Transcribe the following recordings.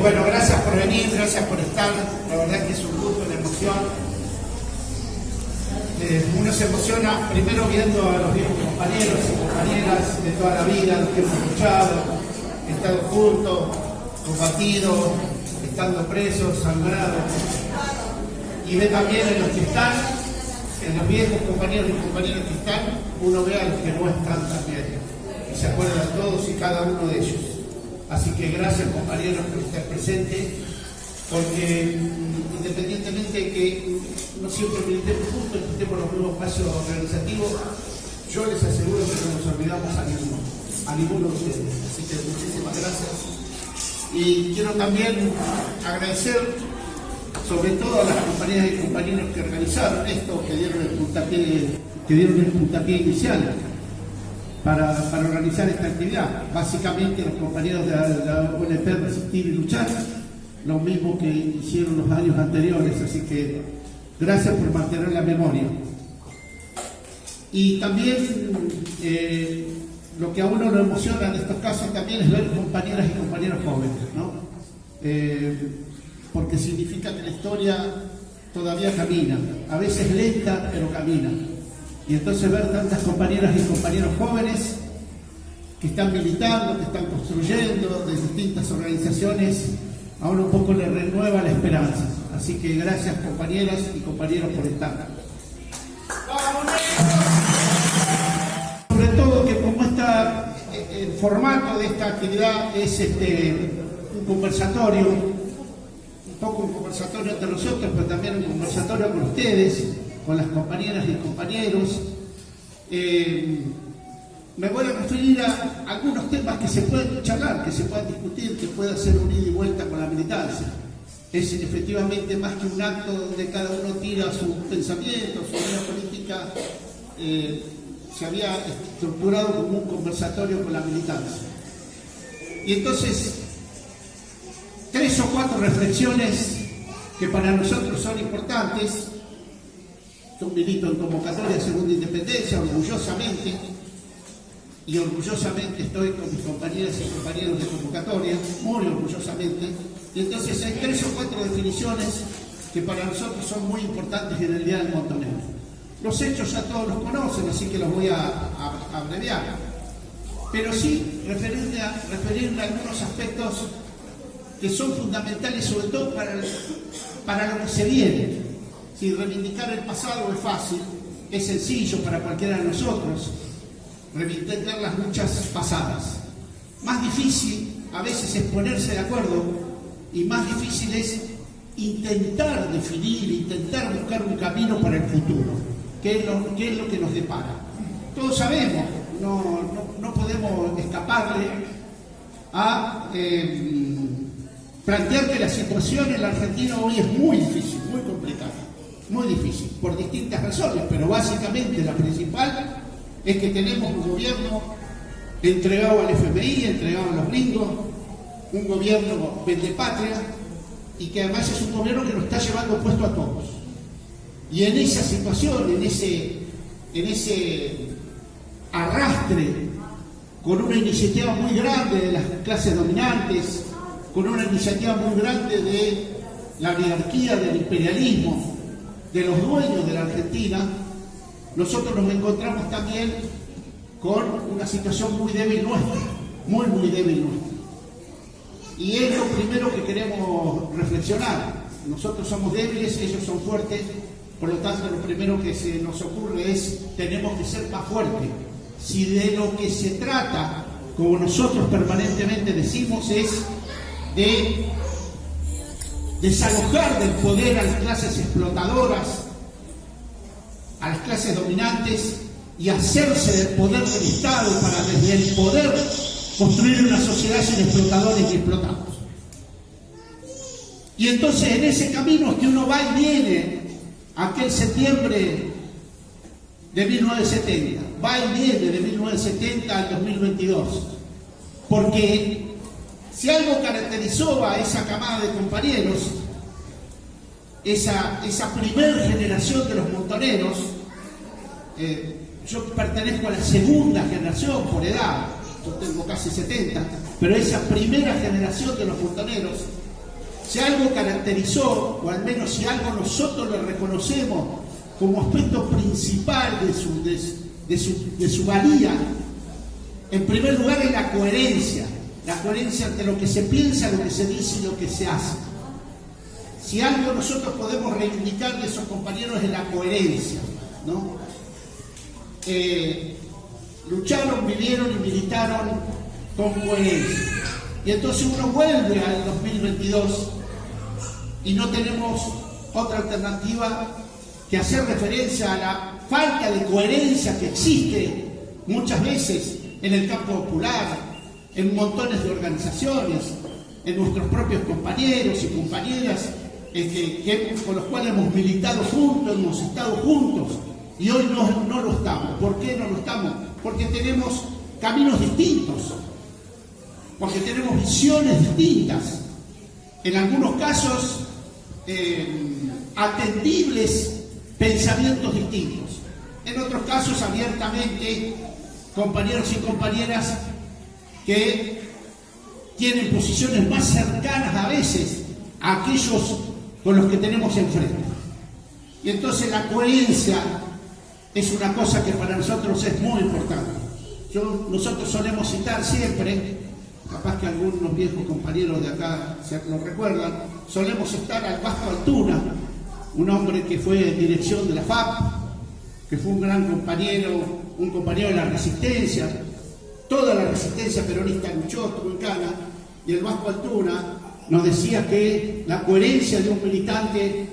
Bueno, gracias por venir, gracias por estar. La verdad que es un gusto, una emoción. Uno se emociona primero viendo a los viejos compañeros y compañeras de toda la vida, los que hemos luchado, estado juntos, combatido, estando presos, sangrados. Y ve también en los que están, en los viejos compañeros y compañeras que están, uno ve a los que no están también. Y se acuerdan todos y cada uno de ellos. Así que gracias, compañeros, por estar presentes, porque independientemente de que no siempre militemos juntos, militemos los mismos espacios organizativos, yo les aseguro que no nos olvidamos a ninguno de ustedes. Así que muchísimas gracias. Y quiero también agradecer sobre todo a las compañeras y compañeros que organizaron esto, que dieron el puntapié inicial para organizar esta actividad. Básicamente los compañeros de la ONP Resistir y Luchar, lo mismo que hicieron los años anteriores, así que gracias por mantener la memoria. Y también lo que a uno lo emociona en estos casos también es ver compañeras y compañeros jóvenes, ¿no? Porque significa que la historia todavía camina, a veces lenta, pero camina. Y entonces ver tantas compañeras y compañeros jóvenes que están militando, que están construyendo de distintas organizaciones, a uno un poco le renueva la esperanza. Así que gracias, compañeras y compañeros, por estar. Sobre todo que como el formato de esta actividad es un conversatorio, un poco un conversatorio entre nosotros, pero también un conversatorio con ustedes, con las compañeras y compañeros. Me voy a referir a algunos temas que se pueden charlar, que se puedan discutir, que pueda ser un ida y vuelta con la militancia. Es efectivamente más que un acto donde cada uno tira su pensamiento, su idea política. Se había estructurado como un conversatorio con la militancia. Y entonces, 3 o 4 reflexiones que para nosotros son importantes. Yo milito en Convocatoria Segunda Independencia, orgullosamente, y orgullosamente estoy con mis compañeras y compañeros de Convocatoria, muy orgullosamente. Y entonces hay 3 o 4 definiciones que para nosotros son muy importantes en el Día del Montonero. Los hechos ya todos los conocen, así que los voy a abreviar. Pero sí referirme a algunos aspectos que son fundamentales, sobre todo para lo que se viene. Si reivindicar el pasado es fácil, es sencillo para cualquiera de nosotros, reivindicar las luchas pasadas. Más difícil a veces es ponerse de acuerdo, y más difícil es intentar definir, intentar buscar un camino para el futuro. ¿Qué es lo que nos depara? Todos sabemos, no podemos escaparle a plantear que la situación en la Argentina hoy es muy difícil, muy complicada, muy difícil, por distintas razones, pero básicamente la principal es que tenemos un gobierno entregado al FMI, entregado a los gringos, un gobierno vendepatria, y que además es un gobierno que nos está llevando puesto a todos. Y en esa situación, en ese arrastre, con una iniciativa muy grande de las clases dominantes, con una iniciativa muy grande de la oligarquía, del imperialismo, de los dueños de la Argentina, nosotros nos encontramos también con una situación muy débil nuestra, muy débil nuestra. Y es lo primero que queremos reflexionar. Nosotros somos débiles, ellos son fuertes. Por lo tanto, lo primero que se nos ocurre es, tenemos que ser más fuertes. Si de lo que se trata, como nosotros permanentemente decimos, es de desalojar del poder a las clases explotadoras, a las clases dominantes, y hacerse del poder del Estado para desde el poder construir una sociedad sin explotadores y explotados. Y entonces en ese camino es que uno va y viene. Aquel septiembre de 1970, va y viene de 1970 al 2022, porque si algo caracterizó a esa camada de compañeros, esa primer generación de los montoneros, yo pertenezco a la segunda generación por edad, yo tengo casi 70, pero esa primera generación de los montoneros Si algo caracterizó, o al menos si algo nosotros le reconocemos como aspecto principal de su valía, en primer lugar es la coherencia entre lo que se piensa, lo que se dice y lo que se hace. Si algo nosotros podemos reivindicar de esos compañeros es la coherencia, ¿no? Lucharon, vivieron y militaron con coherencia. Y entonces uno vuelve al 2022 y no tenemos otra alternativa que hacer referencia a la falta de coherencia que existe muchas veces en el campo popular, en montones de organizaciones, en nuestros propios compañeros y compañeras con los cuales hemos militado juntos, hemos estado juntos, y hoy no lo estamos. ¿Por qué no lo estamos? Porque tenemos caminos distintos, porque tenemos visiones distintas, en algunos casos atendibles pensamientos distintos, en otros casos abiertamente compañeros y compañeras que tienen posiciones más cercanas a veces a aquellos con los que tenemos enfrente. Y entonces la coherencia es una cosa que para nosotros es muy importante. Nosotros solemos citar siempre, capaz que algunos viejos compañeros de acá se lo recuerdan, solemos citar al Vasco Altuna, un hombre que fue en dirección de la FAP, que fue un gran compañero, un compañero de la resistencia. Toda la resistencia peronista luchó, estuvo en Cana, y el Vasco Altuna nos decía que la coherencia de un militante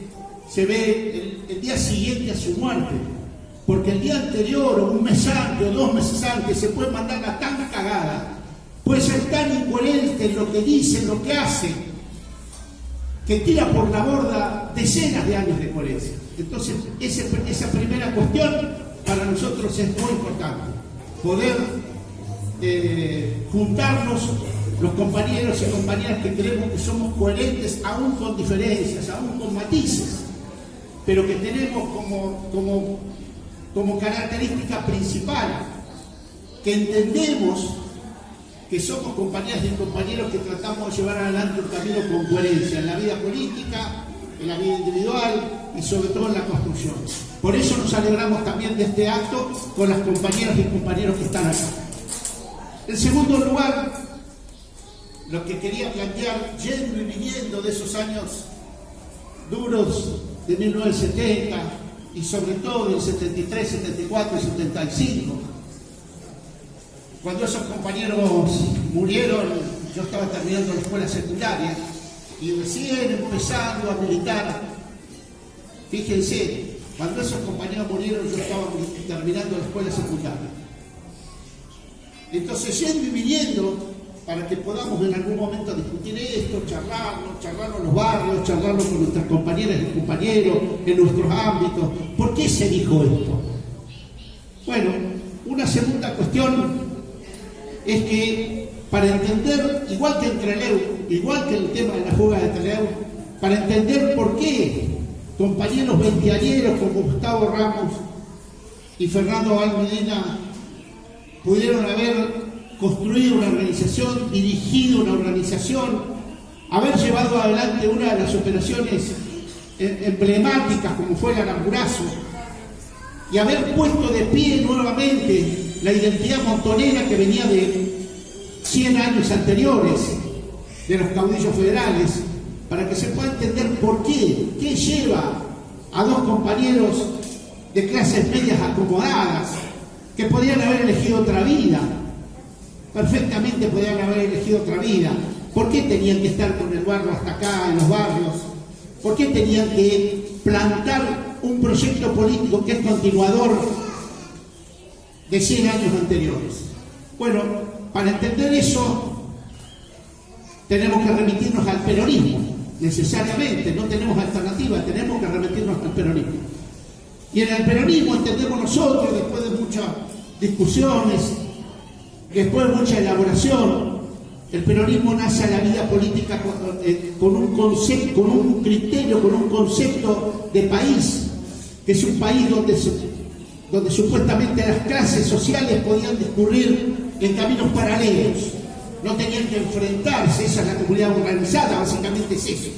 se ve el día siguiente a su muerte, porque el día anterior, o un mes antes, o 2 meses antes, se puede mandar la tan cagada, puede ser tan incoherente en lo que dice, en lo que hace, que tira por la borda decenas de años de coherencia. Entonces, esa primera cuestión para nosotros es muy importante, poder juntarnos los compañeros y compañeras que creemos que somos coherentes, aún con diferencias, aún con matices, pero que tenemos como característica principal que entendemos que somos compañeras y compañeros que tratamos de llevar adelante un camino con coherencia en la vida política, en la vida individual y sobre todo en la construcción. Por eso nos alegramos también de este acto con las compañeras y compañeros que están acá. En segundo lugar, lo que quería plantear, yendo y viniendo de esos años duros de 1970 y sobre todo del 73, 74 y 75, cuando esos compañeros murieron, yo estaba terminando la escuela secundaria y recién empezando a militar. Fíjense, cuando esos compañeros murieron, yo estaba terminando la escuela secundaria. Entonces, yendo y viniendo, para que podamos en algún momento discutir esto, charlarlo en los barrios, charlarlo con nuestras compañeras y compañeros, en nuestros ámbitos. ¿Por qué se dijo esto? Bueno, una segunda cuestión es que para entender, igual que en Trelew, igual que el tema de la fuga de Trelew, para entender por qué compañeros veinteañeros como Gustavo Ramos y Fernando Almedina pudieron haber construido una organización, dirigido una organización, haber llevado adelante una de las operaciones emblemáticas como fue el Aramburazo y haber puesto de pie nuevamente la identidad montonera que venía de 100 años anteriores de los caudillos federales, para que se pueda entender por qué lleva a 2 compañeros de clases medias acomodadas que podían haber elegido otra vida, perfectamente podían haber elegido otra vida. ¿Por qué tenían que estar con el barro hasta acá, en los barrios? ¿Por qué tenían que plantar un proyecto político que es continuador de 100 años anteriores? Bueno, para entender eso tenemos que remitirnos al peronismo, necesariamente, no tenemos alternativa, tenemos que remitirnos al peronismo. Y en el peronismo entendemos nosotros, después de muchas discusiones, después de mucha elaboración, el peronismo nace a la vida política con un concepto, con un criterio, con un concepto de país, que es un país donde supuestamente las clases sociales podían discurrir en caminos paralelos, no tenían que enfrentarse, esa es la comunidad organizada, básicamente es eso.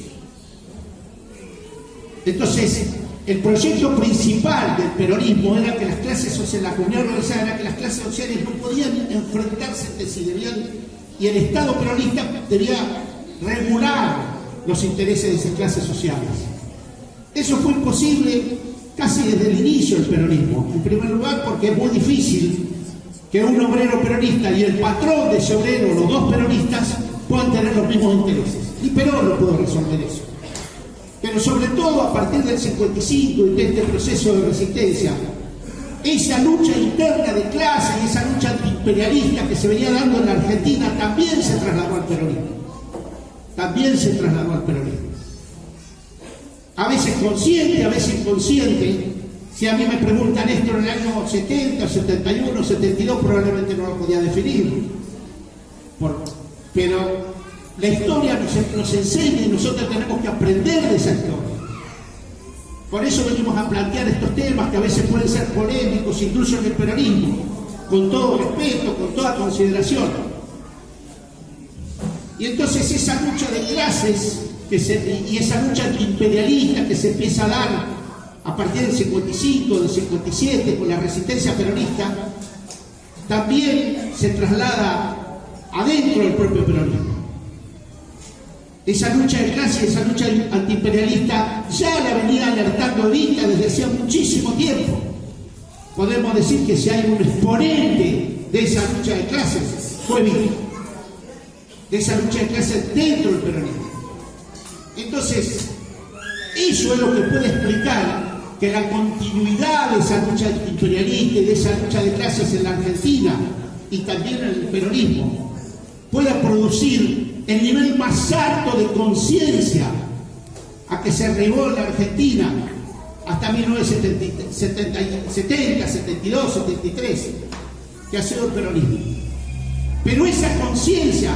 Entonces, el proyecto principal del peronismo era que las clases sociales, la comunidad organizada era que las clases sociales no podían enfrentarse entre sí, y el Estado peronista debía regular los intereses de esas clases sociales. Eso fue imposible casi desde el inicio del peronismo. En primer lugar, porque es muy difícil que un obrero peronista y el patrón de ese obrero, los dos peronistas, puedan tener los mismos intereses. Y Perón no pudo resolver eso. Pero sobre todo a partir del 55 y de este proceso de resistencia, esa lucha interna de clase y esa lucha antiimperialista que se venía dando en la Argentina también se trasladó al peronismo. También se trasladó al peronismo. A veces consciente, a veces inconsciente. Si a mí me preguntan esto en el año 70, 71, 72, probablemente no lo podía definir. Pero la historia nos enseña y nosotros tenemos que aprender de esa historia. Por eso venimos a plantear estos temas que a veces pueden ser polémicos, incluso en el peronismo, con todo respeto, con toda consideración. Y entonces esa lucha de clases y esa lucha antiimperialista que se empieza a dar a partir del 55, del 57, con la resistencia peronista, también se traslada adentro del propio peronismo. Esa lucha de clase, esa lucha antiimperialista ya la venía alertando Evita desde hacía muchísimo tiempo. Podemos decir que si hay un exponente de esa lucha de clases, fue Evita. De esa lucha de clases dentro del peronismo. Entonces, eso es lo que puede explicar que la continuidad de esa lucha imperialista y de esa lucha de clases en la Argentina y también en el peronismo pueda producir el nivel más alto de conciencia a que se arribó en la Argentina hasta 1970, 72, 73, que ha sido el peronismo. Pero esa conciencia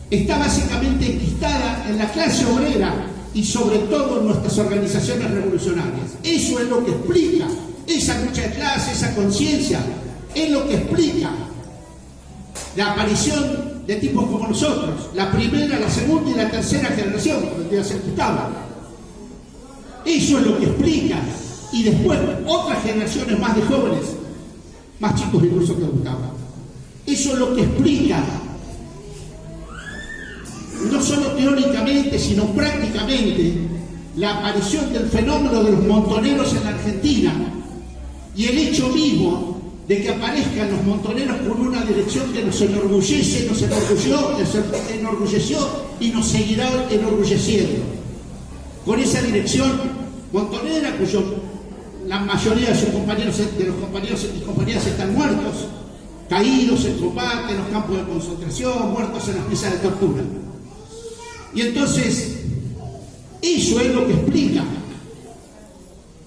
está básicamente enquistada en la clase obrera y sobre todo en nuestras organizaciones revolucionarias. Eso es lo que explica esa lucha de clase, esa conciencia, es lo que explica la aparición de tipos como nosotros, la primera, la segunda y la tercera generación, como vendría a ser Gustavo. Eso es lo que explica, y después otras generaciones más de jóvenes, más chicos incluso que Gustavo. Eso es lo que explica, no solo teóricamente, sino prácticamente, la aparición del fenómeno de los montoneros en la Argentina y el hecho mismo de que aparezcan los montoneros con una dirección que nos enorgullece, nos enorgulleció y nos seguirá enorgulleciendo. Con esa dirección montonera, la mayoría de los compañeros y compañeras están muertos, caídos en combate, en los campos de concentración, muertos en las mesas de tortura. Y entonces, eso es lo que explica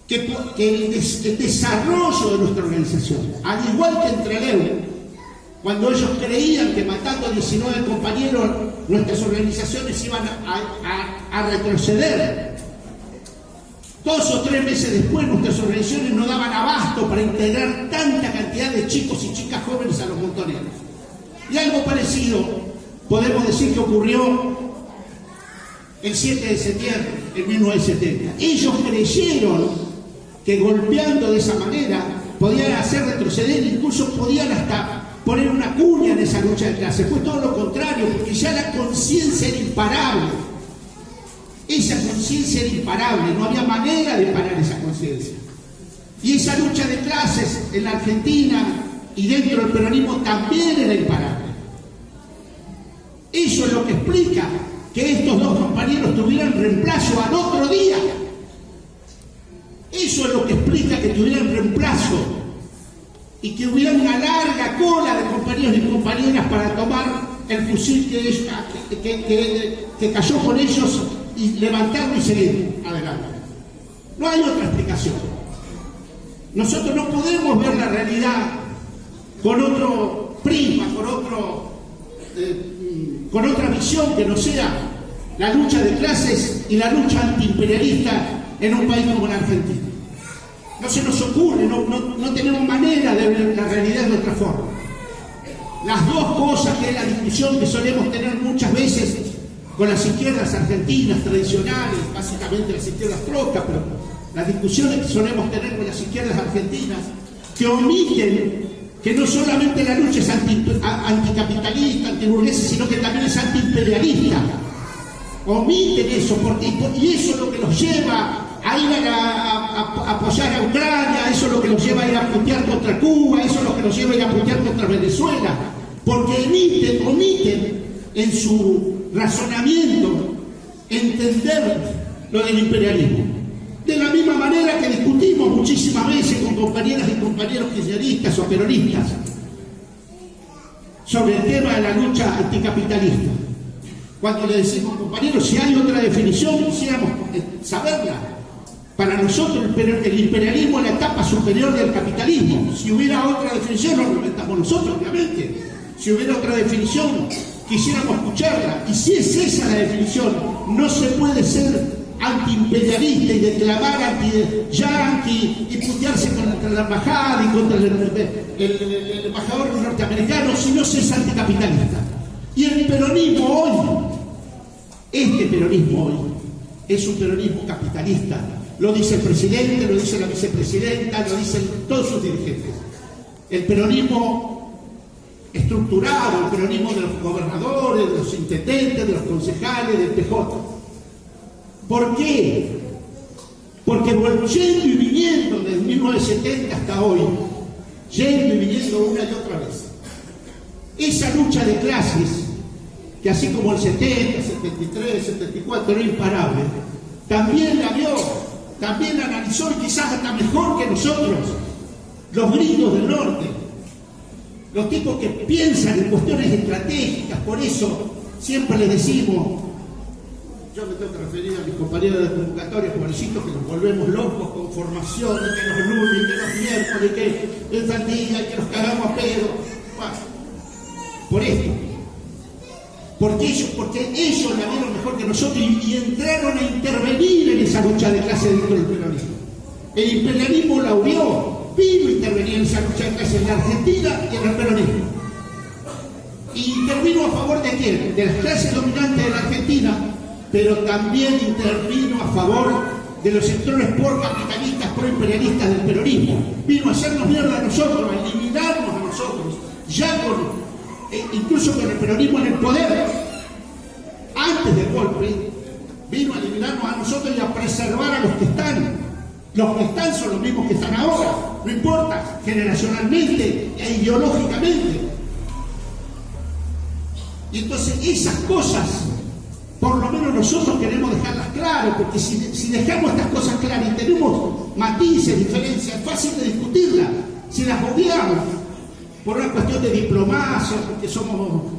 que el desarrollo de nuestra organización, al igual que entre Trelew, cuando ellos creían que matando a 19 compañeros nuestras organizaciones iban a retroceder, 2 o 3 meses después nuestras organizaciones no daban abasto para integrar tanta cantidad de chicos y chicas jóvenes a los montoneros. Y algo parecido podemos decir que ocurrió el 7 de septiembre de 1970. Ellos creyeron que golpeando de esa manera podían hacer retroceder, incluso podían hasta poner una cuña en esa lucha de clase. Fue todo lo contrario, porque ya la conciencia era imparable. Esa conciencia era imparable, no había manera de parar esa conciencia. Y esa lucha de clases en la Argentina y dentro del peronismo también era imparable. Eso es lo que explica que estos dos compañeros tuvieran reemplazo al otro día. Eso es lo que explica que tuvieran reemplazo y que hubiera una larga cola de compañeros y compañeras para tomar el fusil que cayó con ellos y levantarlo y seguir adelante. No hay otra explicación. Nosotros no podemos ver la realidad con otro prisma, con otra visión que no sea la lucha de clases y la lucha antiimperialista en un país como la Argentina. No se nos ocurre, no tenemos manera de ver la realidad de otra forma. las dos cosas, que es la discusión que solemos tener muchas veces con las izquierdas argentinas tradicionales, básicamente las izquierdas trocas, pero las discusiones que solemos tener con las izquierdas argentinas, que omiten que no solamente la lucha es anticapitalista, antiburguesa, sino que también es antiimperialista. Omiten eso, y eso es lo que los lleva a ir a apoyar a Ucrania, eso es lo que los lleva a ir a putear contra Cuba, eso es lo que los lleva a ir a putear contra Venezuela, porque omiten en su razonamiento entender lo del imperialismo. De la misma manera que discutimos muchísimas veces con compañeras y compañeros kirchneristas o peronistas sobre el tema de la lucha anticapitalista. Cuando le decimos, compañeros, si hay otra definición, quisiéramos saberla. Para nosotros el imperialismo es la etapa superior del capitalismo. Si hubiera otra definición, no lo inventamos nosotros, obviamente. Si hubiera otra definición, quisiéramos escucharla. Y si es esa la definición, no se puede ser antiimperialista y declamar yanqui y putearse contra la embajada y contra el embajador norteamericano, si no se es anticapitalista. Y el peronismo hoy, este peronismo hoy, es un peronismo capitalista. Lo dice el presidente, lo dice la vicepresidenta, lo dicen todos sus dirigentes. El peronismo estructurado, el peronismo de los gobernadores, de los intendentes, de los concejales, del PJ. ¿Por qué? Porque yendo y viniendo desde 1970 hasta hoy, yendo y viniendo una y otra vez, esa lucha de clases, que así como el 70, 73, 74 era imparable, también la vio, también la analizó y quizás hasta mejor que nosotros, los gringos del norte, los tipos que piensan en cuestiones estratégicas. Por eso siempre les decimos, yo me tengo que referir a mis compañeros de convocatoria, pobrecitos, que nos volvemos locos con formación, que los lunes, que los miércoles, que el tal día, que nos cagamos a pedo. Por esto. Porque ellos la vieron mejor que nosotros y entraron a intervenir en esa lucha de clase dentro del peronismo. El imperialismo la vino a intervenir en esa lucha de clase en la Argentina y en el peronismo. Y intervino a favor de quién? De las clases dominantes de la Argentina, pero también intervino a favor de los sectores pro-capitalistas, pro-imperialistas del peronismo. Vino a hacernos mierda a nosotros, a eliminarnos a nosotros, ya incluso con el peronismo en el poder, antes del golpe, vino a eliminarnos a nosotros y a preservar a los que están. Los que están son los mismos que están ahora, no importa, generacionalmente e ideológicamente. Y entonces esas cosas, por lo menos nosotros queremos dejarlas claras, porque si dejamos estas cosas claras y tenemos matices, diferencias, es fácil de discutirlas. Si las obviamos por una cuestión de diplomacia, porque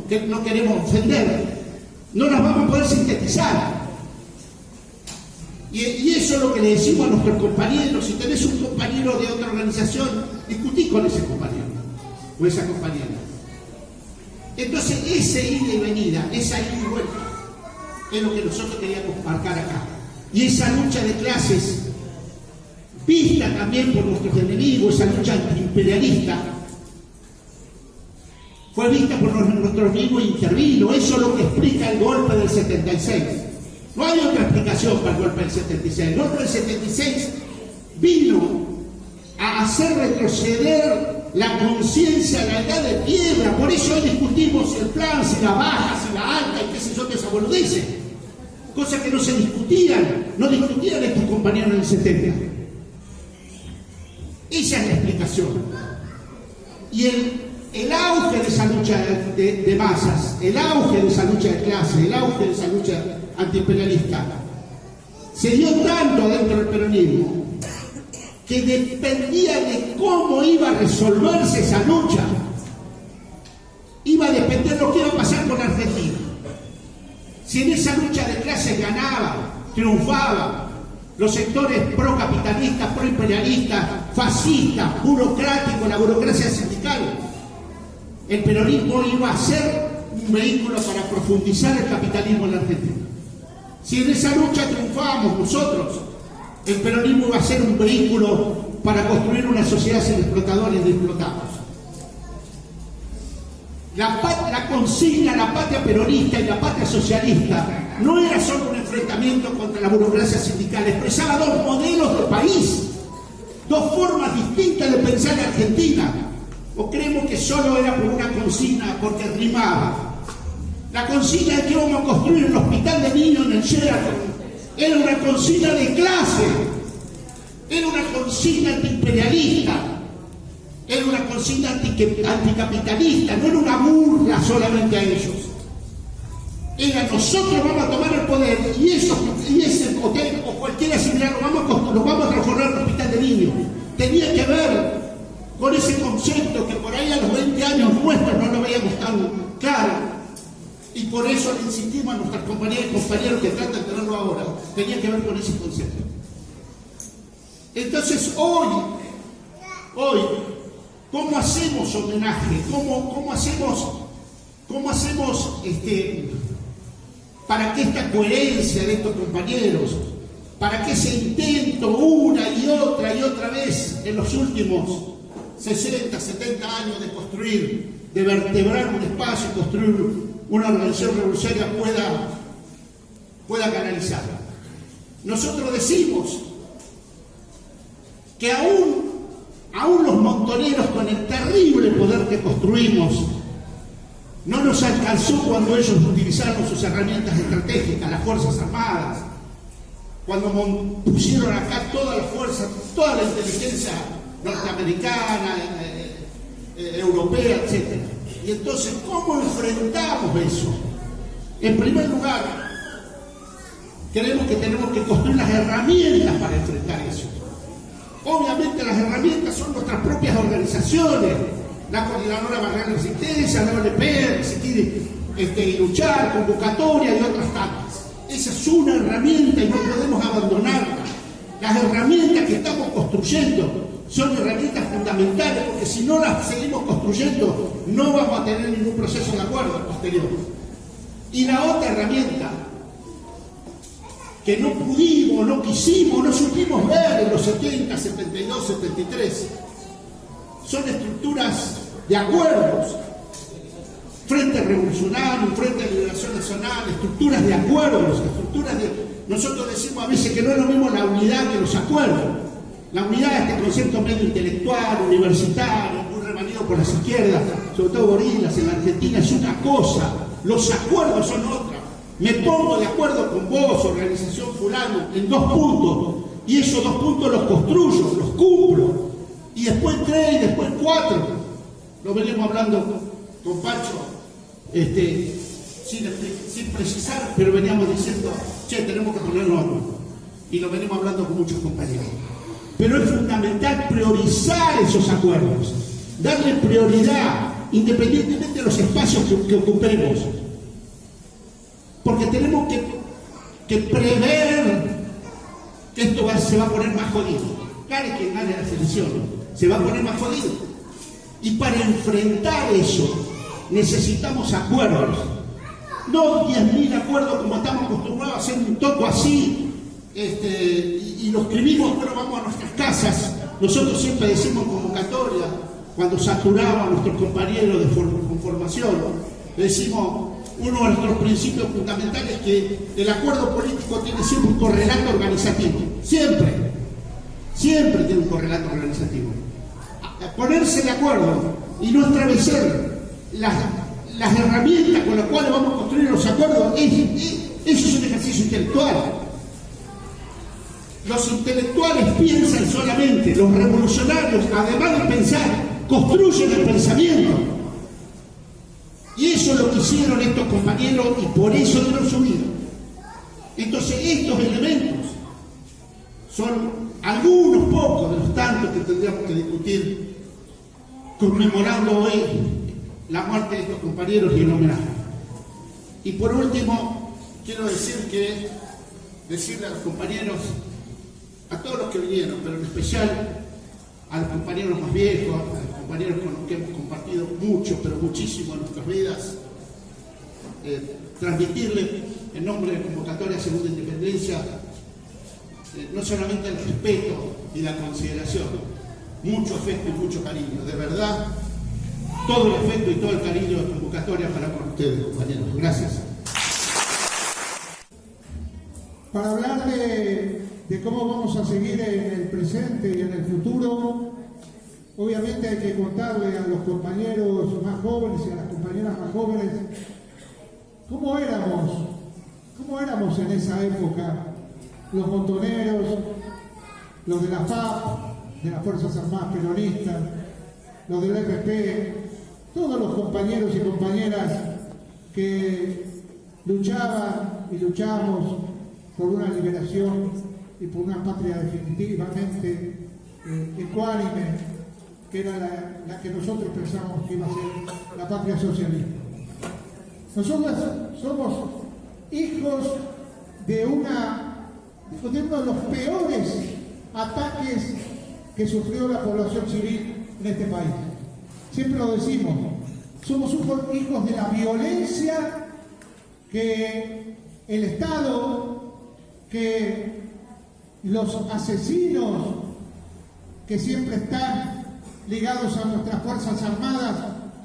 que no queremos ofender, no las vamos a poder sintetizar. Y eso es lo que le decimos a nuestros compañeros. Si tenés un compañero de otra organización, discutí con ese compañero o esa compañera. Entonces, ese ida y venida, esa ida y vuelta, es lo que nosotros queríamos marcar acá. Y esa lucha de clases, vista también por nuestros enemigos, esa lucha antiimperialista, fue vista por nuestro enemigo e intervino. Eso es lo que explica el golpe del 76. No hay otra explicación para el golpe del 76. El golpe del 76 vino a hacer retroceder la conciencia a la edad de piedra. Por eso hoy discutimos el plan, si la baja, si la alta, y qué sé yo, que esa boludez. Cosas que no se discutían, no discutían estos compañeros en el 70. Esa es la explicación. Y el auge de esa lucha de masas, el auge de esa lucha de clase, el auge de esa lucha antiimperialista, se dio tanto dentro del peronismo que dependía de cómo iba a resolverse esa lucha, iba a depender de lo que iba a pasar con Argentina. Si en esa lucha de clases ganaba, triunfaba, los sectores pro-capitalistas, pro-imperialistas, fascistas, burocráticos, la burocracia sindical, el peronismo iba a ser un vehículo para profundizar el capitalismo en la Argentina. Si en esa lucha triunfábamos nosotros, el peronismo iba a ser un vehículo para construir una sociedad sin explotadores ni explotados. La consigna, la patria peronista y la patria socialista no era solo un enfrentamiento contra la burocracia sindical, expresaba dos modelos de país, dos formas distintas de pensar en Argentina. ¿O creemos que solo era por una consigna porque rimaba? La consigna de que íbamos a construir un hospital de niños en el Sheraton era una consigna de clase, era una consigna antiimperialista, era una consigna anticapitalista, no era una burla solamente a ellos. Era nosotros vamos a tomar el poder y ese hotel o cualquiera similar lo vamos a transformar en un hospital de niños. Tenía que ver con ese concepto que por ahí a los 20 años nuestros no lo veíamos tan claro. Y por eso le insistimos a nuestras compañeras y compañeros que tratan de tenerlo ahora. Tenía que ver con ese concepto. Entonces hoy, ¿cómo hacemos homenaje? ¿Cómo hacemos para que esta coherencia de estos compañeros, para que ese intento una y otra vez en los últimos 60, 70 años de construir, de vertebrar un espacio y construir una organización revolucionaria pueda canalizarla? Nosotros decimos que aún los montoneros con el terrible poder que construimos no nos alcanzó cuando ellos utilizaron sus herramientas estratégicas, las Fuerzas Armadas, cuando pusieron acá toda la fuerza, toda la inteligencia norteamericana, europea, etc. Y entonces, ¿cómo enfrentamos eso? En primer lugar, creemos que tenemos que construir las herramientas para enfrentar eso. Obviamente las herramientas son nuestras propias organizaciones, la Coordinadora Barrial de Resistencia, la OLP, si quiere luchar, convocatoria y otras tantas. Esa es una herramienta y no podemos abandonarla. Las herramientas que estamos construyendo son herramientas fundamentales, porque si no las seguimos construyendo no vamos a tener ningún proceso de acuerdo posterior. Y la otra herramienta que no pudimos, no quisimos, no supimos ver en los 70, 72, 73, son estructuras de acuerdos, Frente Revolucionario, Frente de Liberación Nacional, estructuras de acuerdos, nosotros decimos a veces que no es lo mismo la unidad que los acuerdos. La unidad es este concepto medio intelectual, universitario, muy revalido por las izquierdas, sobre todo gorilas en la Argentina, es una cosa, los acuerdos son otra. Me pongo de acuerdo con vos, organización fulano, en 2 puntos, y esos 2 puntos los construyo, los cumplo, y después 3, y después 4. Lo venimos hablando con Pacho, sin precisar, pero veníamos diciendo, tenemos que ponerlo a acuerdo. Y lo venimos hablando con muchos compañeros. Pero es fundamental priorizar esos acuerdos, darle prioridad, independientemente de los espacios que ocupemos. Porque tenemos que prever que esto se va a poner más jodido. Gane quien gane la selección, se va a poner más jodido. Y para enfrentar eso necesitamos acuerdos. No 10.000 acuerdos como estamos acostumbrados a hacer un toco así, y lo escribimos, bueno, vamos a nuestras casas. Nosotros siempre decimos convocatoria, cuando saturamos a nuestros compañeros con formación, decimos, uno de nuestros principios fundamentales es que el acuerdo político tiene siempre un correlato organizativo. Siempre tiene un correlato organizativo. Ponerse de acuerdo y no establecer las herramientas con las cuales vamos a construir los acuerdos, eso es un ejercicio intelectual. Los intelectuales piensan solamente, los revolucionarios, además de pensar, construyen el pensamiento. Y eso es lo que hicieron estos compañeros y por eso dieron su vida. Entonces estos elementos son algunos pocos de los tantos que tendríamos que discutir conmemorando hoy la muerte de estos compañeros y el homenaje. Y por último, quiero decirle a los compañeros, a todos los que vinieron, pero en especial a los compañeros más viejos, a los compañeros con los que hemos compartido mucho, pero muchísimo en nuestras vidas, transmitirle en nombre de Convocatoria Segunda Independencia no solamente el respeto y la consideración, mucho afecto y mucho cariño. De verdad todo el afecto y todo el cariño de convocatoria para con ustedes, compañeros. Gracias. Para hablar de cómo vamos a seguir en el presente y en el futuro, obviamente hay que contarle a los compañeros más jóvenes y a las compañeras más jóvenes cómo éramos en esa época, los montoneros, los de la FAP, de las Fuerzas Armadas Peronistas, los del FP, todos los compañeros y compañeras que luchaban y luchamos por una liberación y por una patria definitivamente ecuánime, que era la que nosotros pensábamos que iba a ser la patria socialista. Nosotros somos hijos de uno de los peores ataques que sufrió la población civil en este país. Siempre lo decimos, somos hijos de la violencia que el Estado, que los asesinos que siempre están ligados a nuestras Fuerzas Armadas,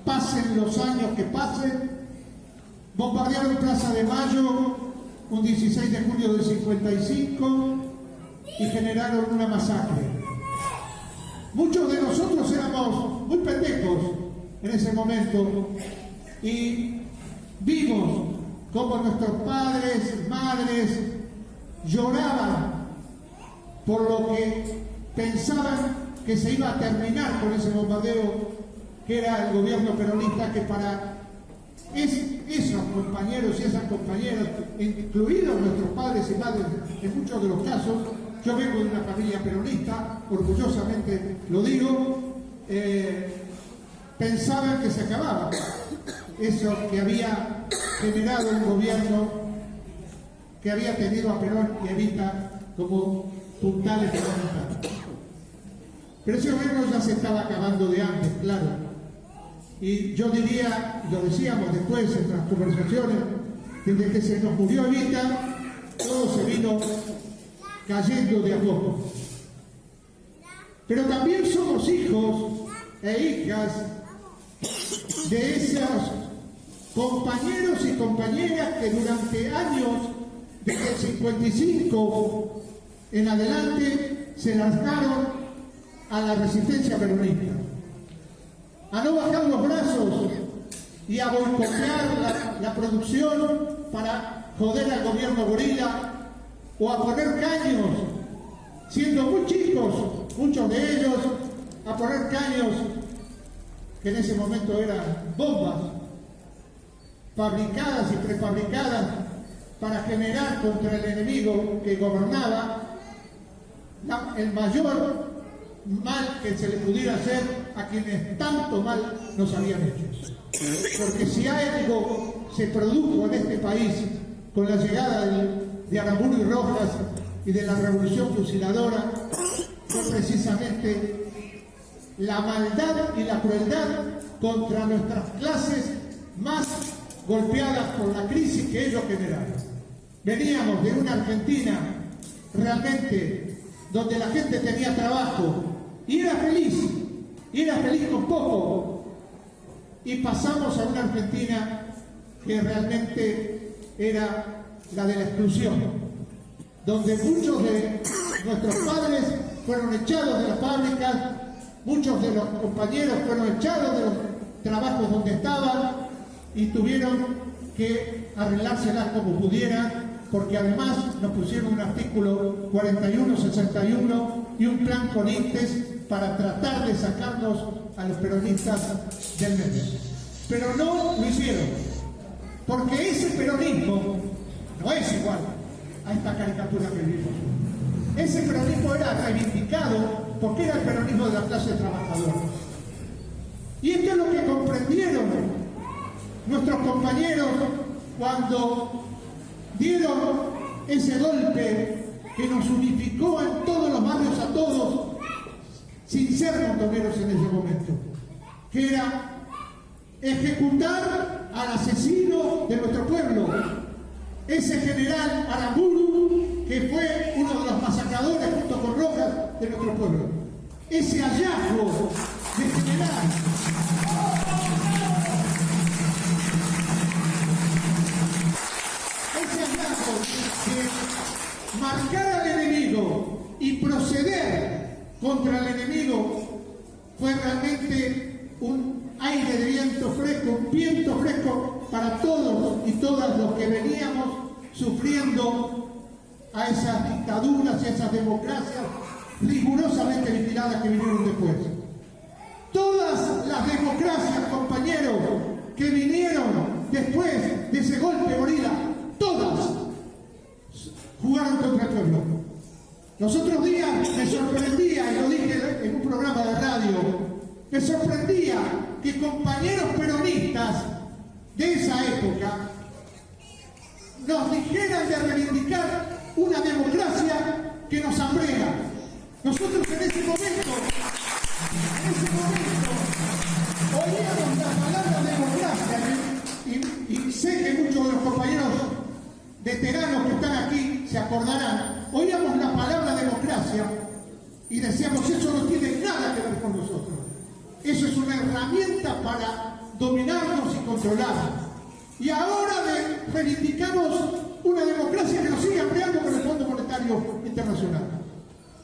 pasen los años que pasen, bombardearon Plaza de Mayo un 16 de julio del 55 y generaron una masacre. Muchos de nosotros éramos muy pendejos en ese momento y vimos cómo nuestros padres, madres lloraban por lo que pensaban que se iba a terminar con ese bombardeo que era el gobierno peronista, que para esos compañeros y esas compañeras, incluidos nuestros padres y madres en muchos de los casos, yo vengo de una familia peronista, orgullosamente lo digo, pensaban que se acababa eso que había generado un gobierno que había tenido a Perón y Evita como puntales peronistas. Pero ese gobierno ya se estaba acabando de antes, claro. Y yo diría, lo decíamos después en las conversaciones, desde que se nos murió Evita, todo se vino cayendo de a poco. Pero también somos hijos e hijas de esos compañeros y compañeras que durante años, desde el 55 en adelante, se lanzaron a la resistencia peronista, a no bajar los brazos y a boicotear la producción para joder al gobierno gorila o a poner caños, siendo muy chicos, muchos de ellos, a poner caños que en ese momento eran bombas fabricadas y prefabricadas para generar contra el enemigo que gobernaba el mayor mal que se le pudiera hacer a quienes tanto mal nos habían hecho. Porque si algo se produjo en este país con la llegada de Aramburu y Rojas y de la revolución fusiladora, fue precisamente la maldad y la crueldad contra nuestras clases más golpeadas por la crisis que ellos generaron. Veníamos de una Argentina realmente donde la gente tenía trabajo y era feliz con poco, y pasamos a una Argentina que realmente era la de la exclusión, donde muchos de nuestros padres fueron echados de las fábricas, muchos de los compañeros fueron echados de los trabajos donde estaban y tuvieron que arreglárselas como pudieran, porque además nos pusieron un artículo 41-61 y un plan con INTES para tratar de sacarnos a los peronistas del medio. Pero no lo hicieron, porque ese peronismo no es igual a esta caricatura que vimos. Ese peronismo era reivindicado porque era el peronismo de la clase trabajadora. Y esto es lo que comprendieron nuestros compañeros cuando dieron ese golpe que nos unificó en todos los barrios a todos, sin ser montoneros en ese momento, que era ejecutar al asesino de nuestro pueblo, ese general Aramburu, que fue uno de los masacradores junto con Rojas de nuestro pueblo. Ese hallazgo de general marcar al enemigo y proceder contra el enemigo fue realmente un aire de viento fresco, un viento fresco para todos y todas los que veníamos sufriendo a esas dictaduras y a esas democracias rigurosamente vigiladas que vinieron después. Todas las democracias, compañeros, que vinieron después de ese golpe gorila, todas jugaron contra el pueblo. Los otros días me sorprendía, y lo dije en un programa de radio, me sorprendía que compañeros peronistas de esa época nos dijeran de reivindicar una democracia que nos hambrea. Nosotros en ese momento oíamos la palabra democracia y sé que muchos de los compañeros veteranos que están aquí se acordarán, oíamos la palabra democracia y decíamos, eso no tiene nada que ver con nosotros. Eso es una herramienta para dominarnos y controlarnos. Y ahora reivindicamos una democracia que nos sigue ampliando con el Fondo Monetario Internacional.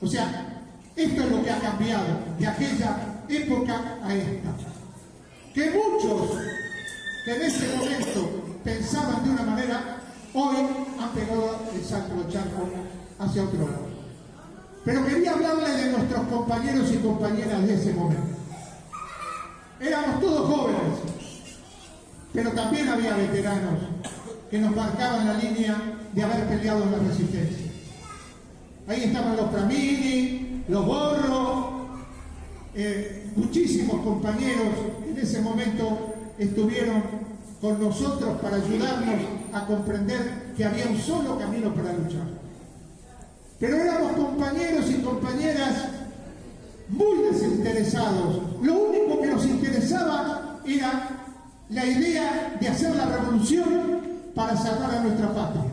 O sea, esto es lo que ha cambiado de aquella época a esta. Que muchos que en ese momento pensaban de una manera, hoy han pegado el salto del charco hacia otro lado. Pero quería hablarle de nuestros compañeros y compañeras de ese momento. Éramos todos jóvenes, pero también había veteranos que nos marcaban la línea de haber peleado en la resistencia. Ahí estaban los Framini, los Borro, muchísimos compañeros que en ese momento estuvieron con nosotros para ayudarnos a comprender que había un solo camino para luchar. Pero éramos compañeros y compañeras muy desinteresados. Lo único que nos interesaba era la idea de hacer la revolución para salvar a nuestra patria.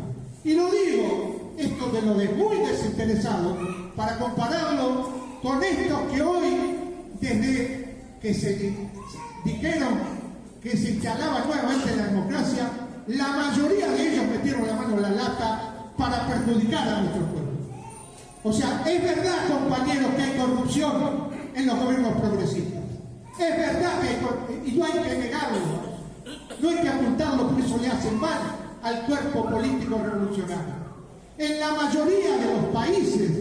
Y lo digo, esto de lo de muy desinteresado, para compararlo con estos que hoy, desde que se dijeron que se instalaba nuevamente la democracia, la mayoría de ellos metieron la mano en la lata para perjudicar a nuestro pueblo. O sea, es verdad, compañeros, que hay corrupción en los gobiernos progresistas. Es verdad que hay corrupción, y no hay que negarlo, no hay que ocultarlo, porque eso le hace mal al cuerpo político revolucionario. En la mayoría de los países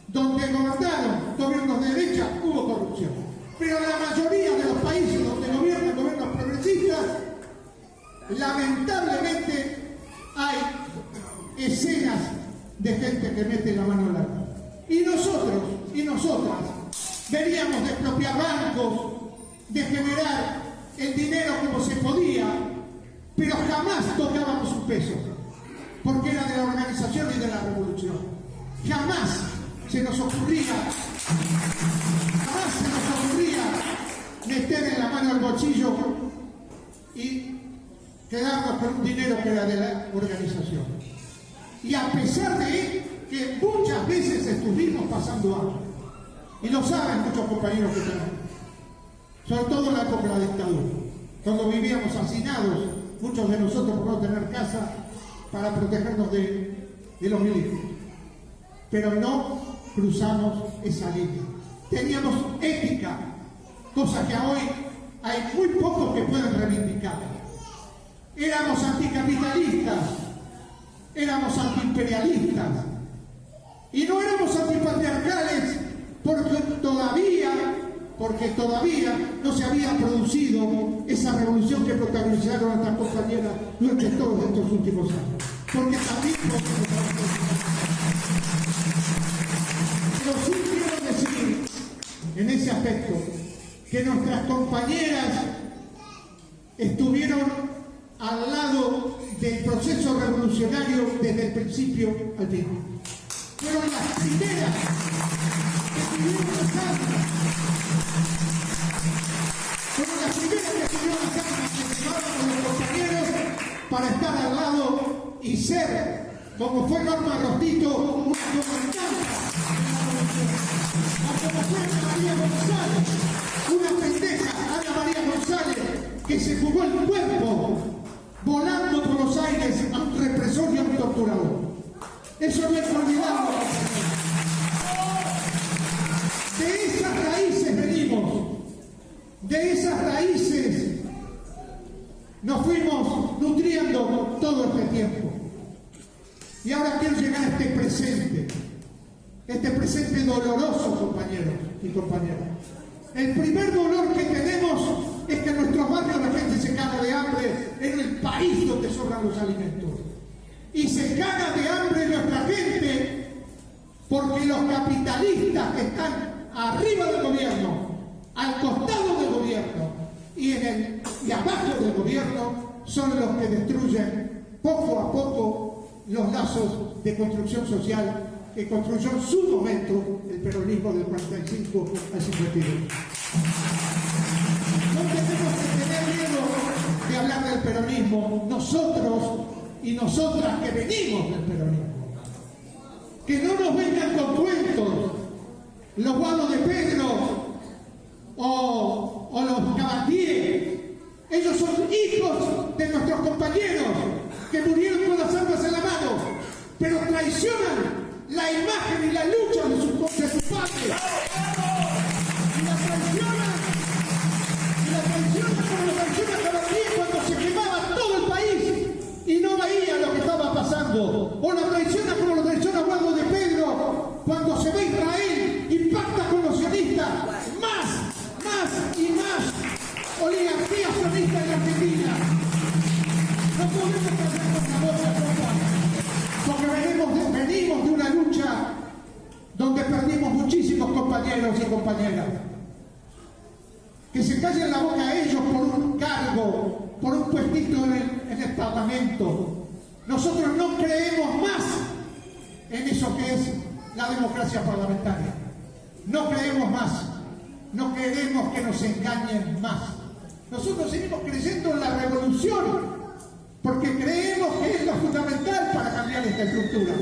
donde gobernaron gobiernos de derecha hubo corrupción. Pero en la mayoría de los países donde gobiernan gobiernos progresistas, lamentablemente hay escenas de gente que mete la mano en la mano. Y nosotros y nosotras veníamos de expropiar bancos, de generar el dinero como se podía, pero jamás tocábamos un peso, porque era de la organización y de la revolución. Jamás se nos ocurría meter en la mano el bolsillo y quedarnos con un dinero que era de la organización. Y a pesar de que muchas veces estuvimos pasando hambre, y lo saben muchos compañeros que tenemos, sobre todo en la época de la dictadura, cuando vivíamos hacinados, muchos de nosotros por no tener casa para protegernos de los milicos. Pero no cruzamos esa línea. Teníamos ética, cosa que hoy hay muy pocos que pueden reivindicar. Éramos anticapitalistas, éramos antiimperialistas y no éramos antipatriarcales porque todavía no se había producido esa revolución que protagonizaron nuestras compañeras durante todos estos últimos años. Porque también pero sí quiero decir en ese aspecto que nuestras compañeras estuvieron al lado del proceso revolucionario desde el principio al fin. Fueron las primeras que tuvieron las armas. Fueron las primeras que tuvieron las armas que llevaron con los compañeros para estar al lado y ser, como fue Norma Rostito, una comandante. Como fue Ana María González, una pendeja, Ana María González, que se jugó el cuerpo volando por los aires a un represor y a un torturador. Eso no hay que olvidarlo. De esas raíces venimos. De esas raíces nos fuimos nutriendo todo este tiempo. Y ahora quiero llegar a este presente doloroso, compañeros y compañeras. El primer dolor que tenemos es que en nuestros barrios la gente se caga de hambre en el país donde sobran los alimentos. Y se caga de hambre nuestra gente porque los capitalistas que están arriba del gobierno, al costado del gobierno y abajo del gobierno son los que destruyen poco a poco los lazos de construcción social que construyó en su momento el peronismo del 45 al 52. No tenemos que tener miedo de hablar del peronismo, nosotros y nosotras que venimos del peronismo. Que no nos vengan con cuentos, los Guados de Pedro o los Cabatier. Ellos son hijos de nuestros compañeros que murieron con las armas en la mano, pero traicionan la imagen y la lucha de sus padres. Y la traicionan como la traiciona Cabatier cuando se quemaba todo el país y no veía lo que estaba pasando. O la traiciona como lo traiciona Guado de Pedro cuando se ve Israel y pacta con los sionistas. Más y más oligarquía sionista en la Argentina. No podemos hacer con la boca, porque venimos de una lucha donde perdimos muchísimos compañeros y compañeras. Que se callen la boca a ellos por un cargo, por un puestito en el Parlamento. Nosotros no creemos más en eso que es la democracia parlamentaria. No creemos más. No queremos que nos engañen más. Nosotros seguimos creyendo en la revolución, porque creemos que es lo fundamental para cambiar esta estructura.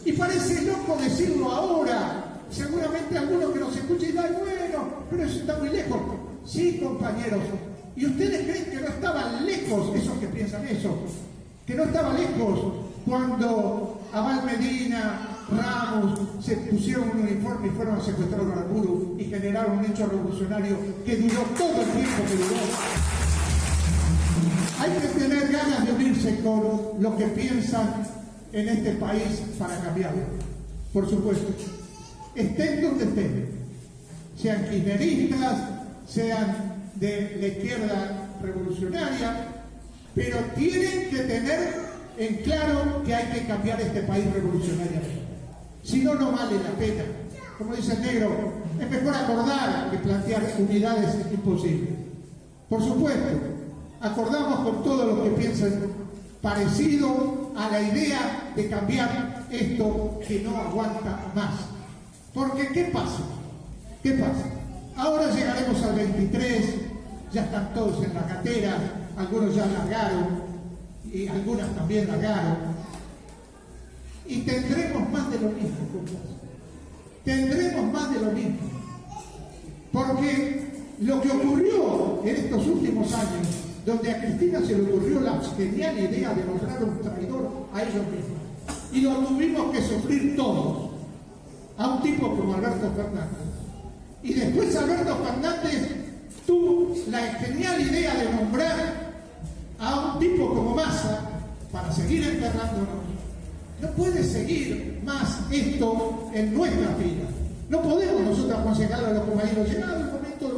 Y parece loco decirlo ahora. Seguramente algunos que nos escuchen dirán, bueno, pero eso está muy lejos. Sí, compañeros. ¿Y ustedes creen que no estaban lejos, esos que piensan eso? Que no estaba lejos cuando Abal Medina, Ramos se pusieron un uniforme y fueron a secuestrar a Aramburu y generaron un hecho revolucionario que duró todo el tiempo que duró. Hay que tener ganas de unirse con lo que piensan en este país para cambiarlo. Por supuesto, estén donde estén, sean kirchneristas, sean de la izquierda revolucionaria, pero tienen que tener en claro que hay que cambiar este país revolucionariamente. Si no, no vale la pena. Como dice el negro, es mejor acordar que plantear unidades imposibles. Por supuesto, acordamos con todos los que piensan parecido a la idea de cambiar esto que no aguanta más. Porque, ¿qué pasa? ¿Qué pasa? Ahora llegaremos al 23, ya están todos en la gatera, algunos ya largaron y algunas también largaron. Y tendremos más de lo mismo, compadre. Tendremos más de lo mismo. Porque lo que ocurrió en estos últimos años, donde a Cristina se le ocurrió la genial idea de nombrar un traidor a ellos mismos, y lo tuvimos que sufrir todos, a un tipo como Alberto Fernández. Y después Alberto Fernández tuvo la genial idea de nombrar a un tipo como Massa para seguir enterrándonos. No puede seguir más esto en nuestra vida. No podemos nosotros aconsejarle a los compañeros, llegado el momento de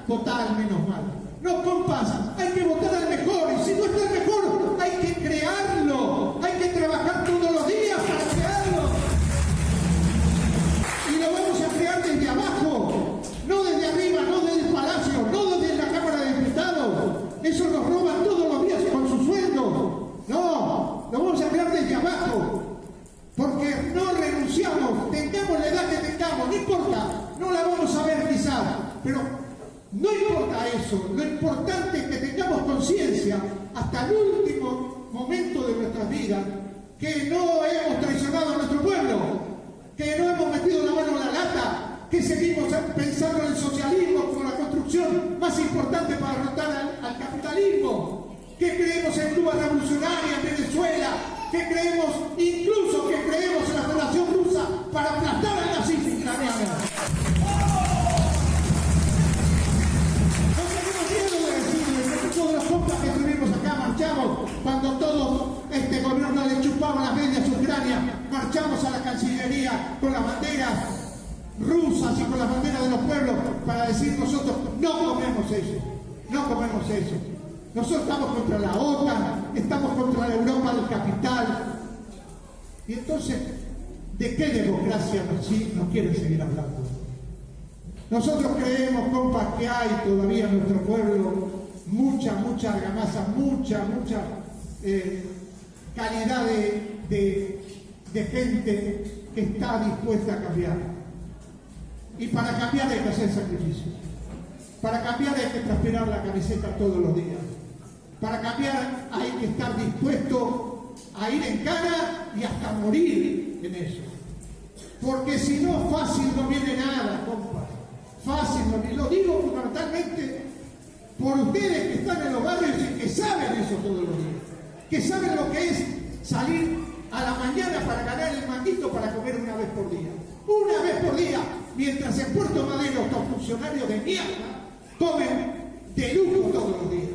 votar al menos mal. No, compas, hay que votar al mejor, y si no está el mejor, hay que crearlo, hay que trabajar todos los días para crearlo. Y lo vamos a crear desde abajo, no desde arriba, no desde el Palacio, no desde la Cámara de Diputados. Eso nos roban todos los días con su sueldo. No, lo vamos a crear desde abajo, porque no renunciamos, tengamos la edad que tengamos, no importa, no la vamos a ver quizás, pero no importa eso, lo importante es que tengamos conciencia hasta el último momento de nuestras vidas, que no hemos traicionado a nuestro pueblo, que no hemos metido la mano en la lata, que seguimos pensando en el socialismo como la construcción más importante para derrotar al capitalismo, que creemos en Cuba revolucionaria, en Venezuela, que creemos, incluso que creemos para aplastar al nazismo ucraniano. No tenemos miedo de decirlo, porque todos los compas que estuvimos acá marchamos cuando todo este gobierno le chupaba las medias a Ucrania, marchamos a la Cancillería con las banderas rusas y con las banderas de los pueblos para decir nosotros no comemos eso, no comemos eso. Nosotros estamos contra la OTAN, estamos contra la Europa del capital. Y entonces, ¿de qué democracia nos quieren seguir hablando? Nosotros creemos, compas, que hay todavía en nuestro pueblo mucha argamasa, mucha calidad de gente que está dispuesta a cambiar. Y para cambiar hay que hacer sacrificios. Para cambiar hay que transpirar la camiseta todos los días. Para cambiar hay que estar dispuesto a ir en cara y hasta morir en eso. Porque si no, fácil no viene nada, compas. Fácil no viene. Lo digo fundamentalmente por ustedes que están en los barrios y que saben eso todos los días. Que saben lo que es salir a la mañana para ganar el manguito para comer una vez por día. Una vez por día, mientras en Puerto Madero estos funcionarios de mierda comen de lujo todos los días.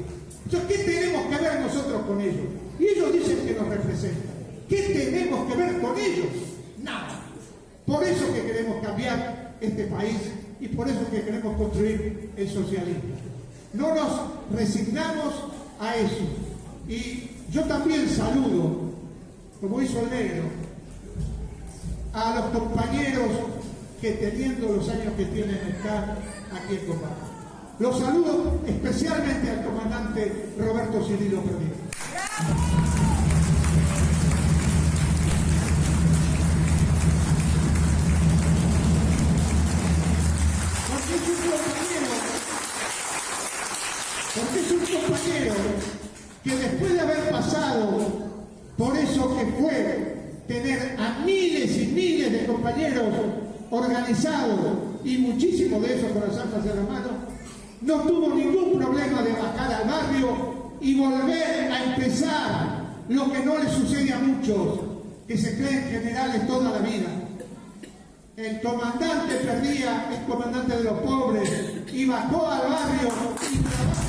Entonces, ¿qué tenemos que ver nosotros con ellos? Y ellos dicen que nos representan. ¿Qué tenemos que ver con ellos? Nada. Por eso que queremos cambiar este país y por eso que queremos construir el socialismo. No nos resignamos a eso. Y yo también saludo, como hizo el negro, a los compañeros que teniendo los años que tienen están aquí en combate. Los saludo especialmente al comandante Roberto Cirilo Perdido. Porque es un compañero que después de haber pasado por eso que fue tener a miles y miles de compañeros organizados y muchísimos de esos con las armas en la mano, no tuvo ningún problema de bajar al barrio y volver a empezar lo que no le sucede a muchos que se creen generales toda la vida. El comandante Perdía es comandante de los pobres y bajó al barrio y trabajó.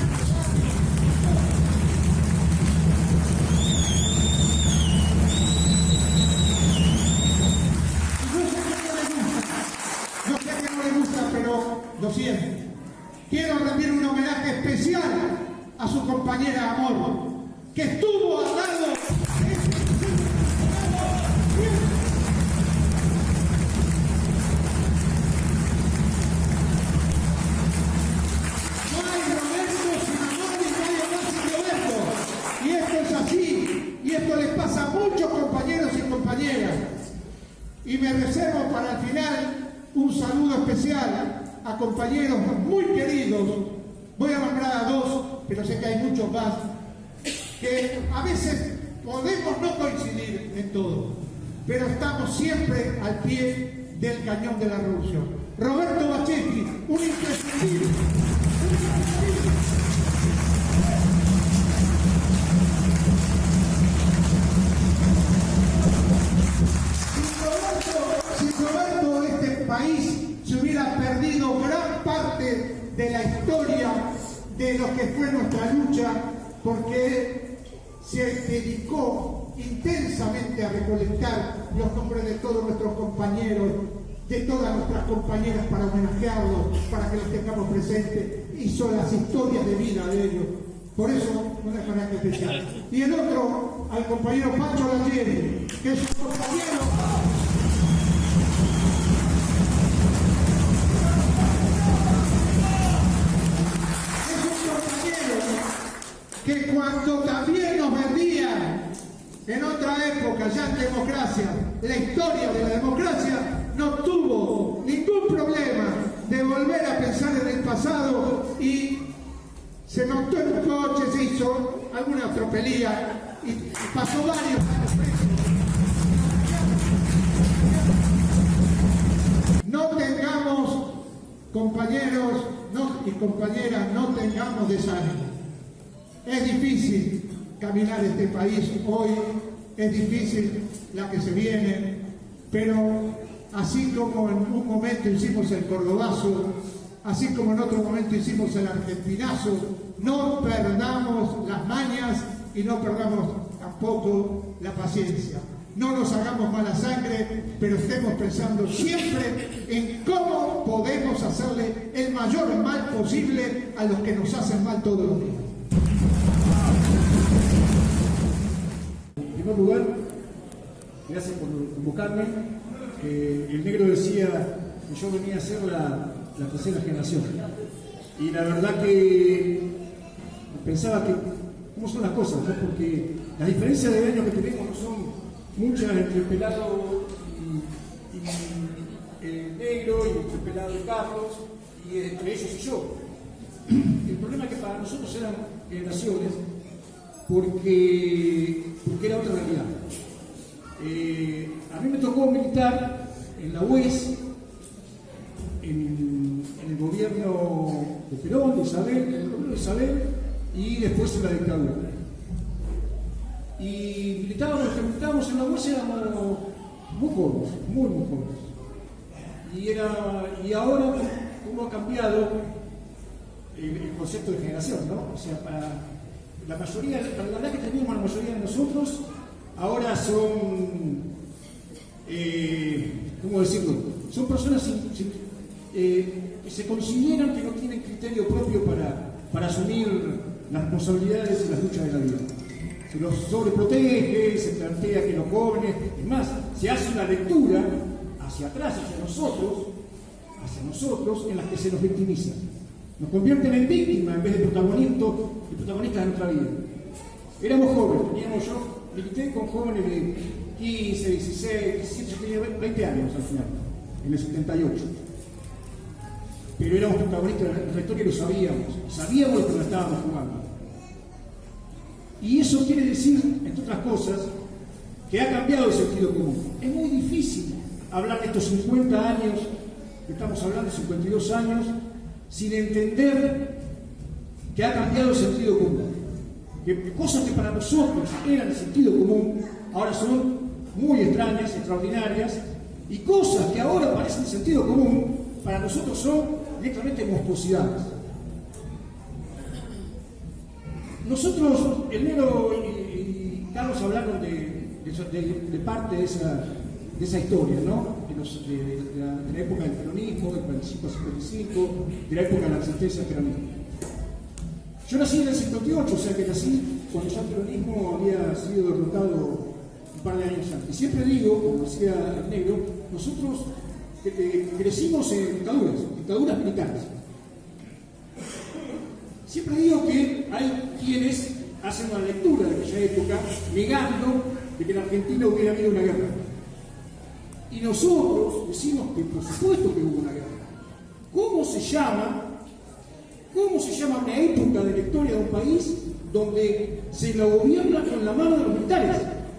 No sé que no le gusta, pero lo siento. Quiero rendir un homenaje especial a su compañera Amor, que estuvo al lado de no hay Roberto sin Amor y no hay Amor sin Roberto. Y esto es así, y esto les pasa a muchos compañeros y compañeras. Y me reservo para el final un saludo especial a compañeros muy queridos, voy a nombrar a dos, pero sé que hay muchos más, que a veces podemos no coincidir en todo, pero estamos siempre al pie del cañón de la revolución. Roberto Bachetti, un imprescindible. Sin Roberto, este país se hubiera perdido gran parte de la historia de lo que fue nuestra lucha, porque él se dedicó intensamente a recolectar los nombres de todos nuestros compañeros, de todas nuestras compañeras para homenajearlos, para que los tengamos presentes, hizo las historias de vida de ellos. Por eso, un homenaje especial. Y el otro, al compañero Pancho Langieri, que es un compañero... que cuando también nos vendían en otra época, ya en democracia, la historia de la democracia, no tuvo ningún problema de volver a pensar en el pasado y se montó en un coche, se hizo alguna tropelía y pasó varios años preso. No tengamos, compañeros y compañeras, no tengamos desánimo. Es difícil caminar este país hoy, es difícil la que se viene, pero así como en un momento hicimos el cordobazo, así como en otro momento hicimos el argentinazo. No perdamos las mañas y no perdamos tampoco la paciencia. No nos hagamos mala sangre, pero estemos pensando siempre en cómo podemos hacerle el mayor mal posible a los que nos hacen mal todos los días. En primer lugar, gracias por convocarme. El negro decía que yo venía a ser la tercera generación. Y la verdad que pensaba que, ¿cómo son las cosas? ¿No? Porque las diferencias de años que tenemos no son muchas entre el pelado y el negro, y entre el pelado y Carlos, y entre ellos y yo. El problema es que para nosotros eran generaciones porque era otra realidad. A mí me tocó militar en la UES, en el gobierno de Perón, de Isabel, en el gobierno de Isabel, y después en la dictadura. Y los que militábamos en la UES éramos muy jóvenes, muy jóvenes. Y ahora, ¿cómo ha cambiado el concepto de generación, ¿no? O sea, para la mayoría, la verdad que teníamos la mayoría de nosotros, ahora son, ¿cómo decirlo? Son personas que se consideran que no tienen criterio propio para asumir las responsabilidades y las luchas de la vida. Se los sobreprotege, se plantea que los jóvenes, es más, se hace una lectura hacia atrás, hacia nosotros, en las que se nos victimiza. Nos convierten en víctimas en vez de protagonistas de nuestra vida. Éramos jóvenes, yo milité con jóvenes de 15, 16, 17, yo tenía 20 años al final, en el 78. Pero éramos protagonistas de nuestra historia y lo sabíamos lo que nos estábamos jugando. Y eso quiere decir, entre otras cosas, que ha cambiado el sentido común. Es muy difícil hablar de estos 50 años, que estamos hablando de 52 años, sin entender que ha cambiado el sentido común. Que cosas que para nosotros eran de sentido común, ahora son muy extrañas, extraordinarias, y cosas que ahora parecen de sentido común, para nosotros son directamente monstruosidades. Nosotros, el negro y Carlos hablaron de parte de esa historia, ¿no? De la época del peronismo, del 45 al 55, de la época de la resistencia peronista. Yo nací en el 58, o sea que nací cuando ya el peronismo había sido derrotado un par de años antes. Y siempre digo, como decía el negro, nosotros crecimos en dictaduras militares. Siempre digo que hay quienes hacen una lectura de aquella época negando de que en Argentina hubiera habido una guerra. Y nosotros decimos que por supuesto que hubo una guerra. ¿Cómo se llama una época de la historia de un país donde se la gobierna con la mano de los militares?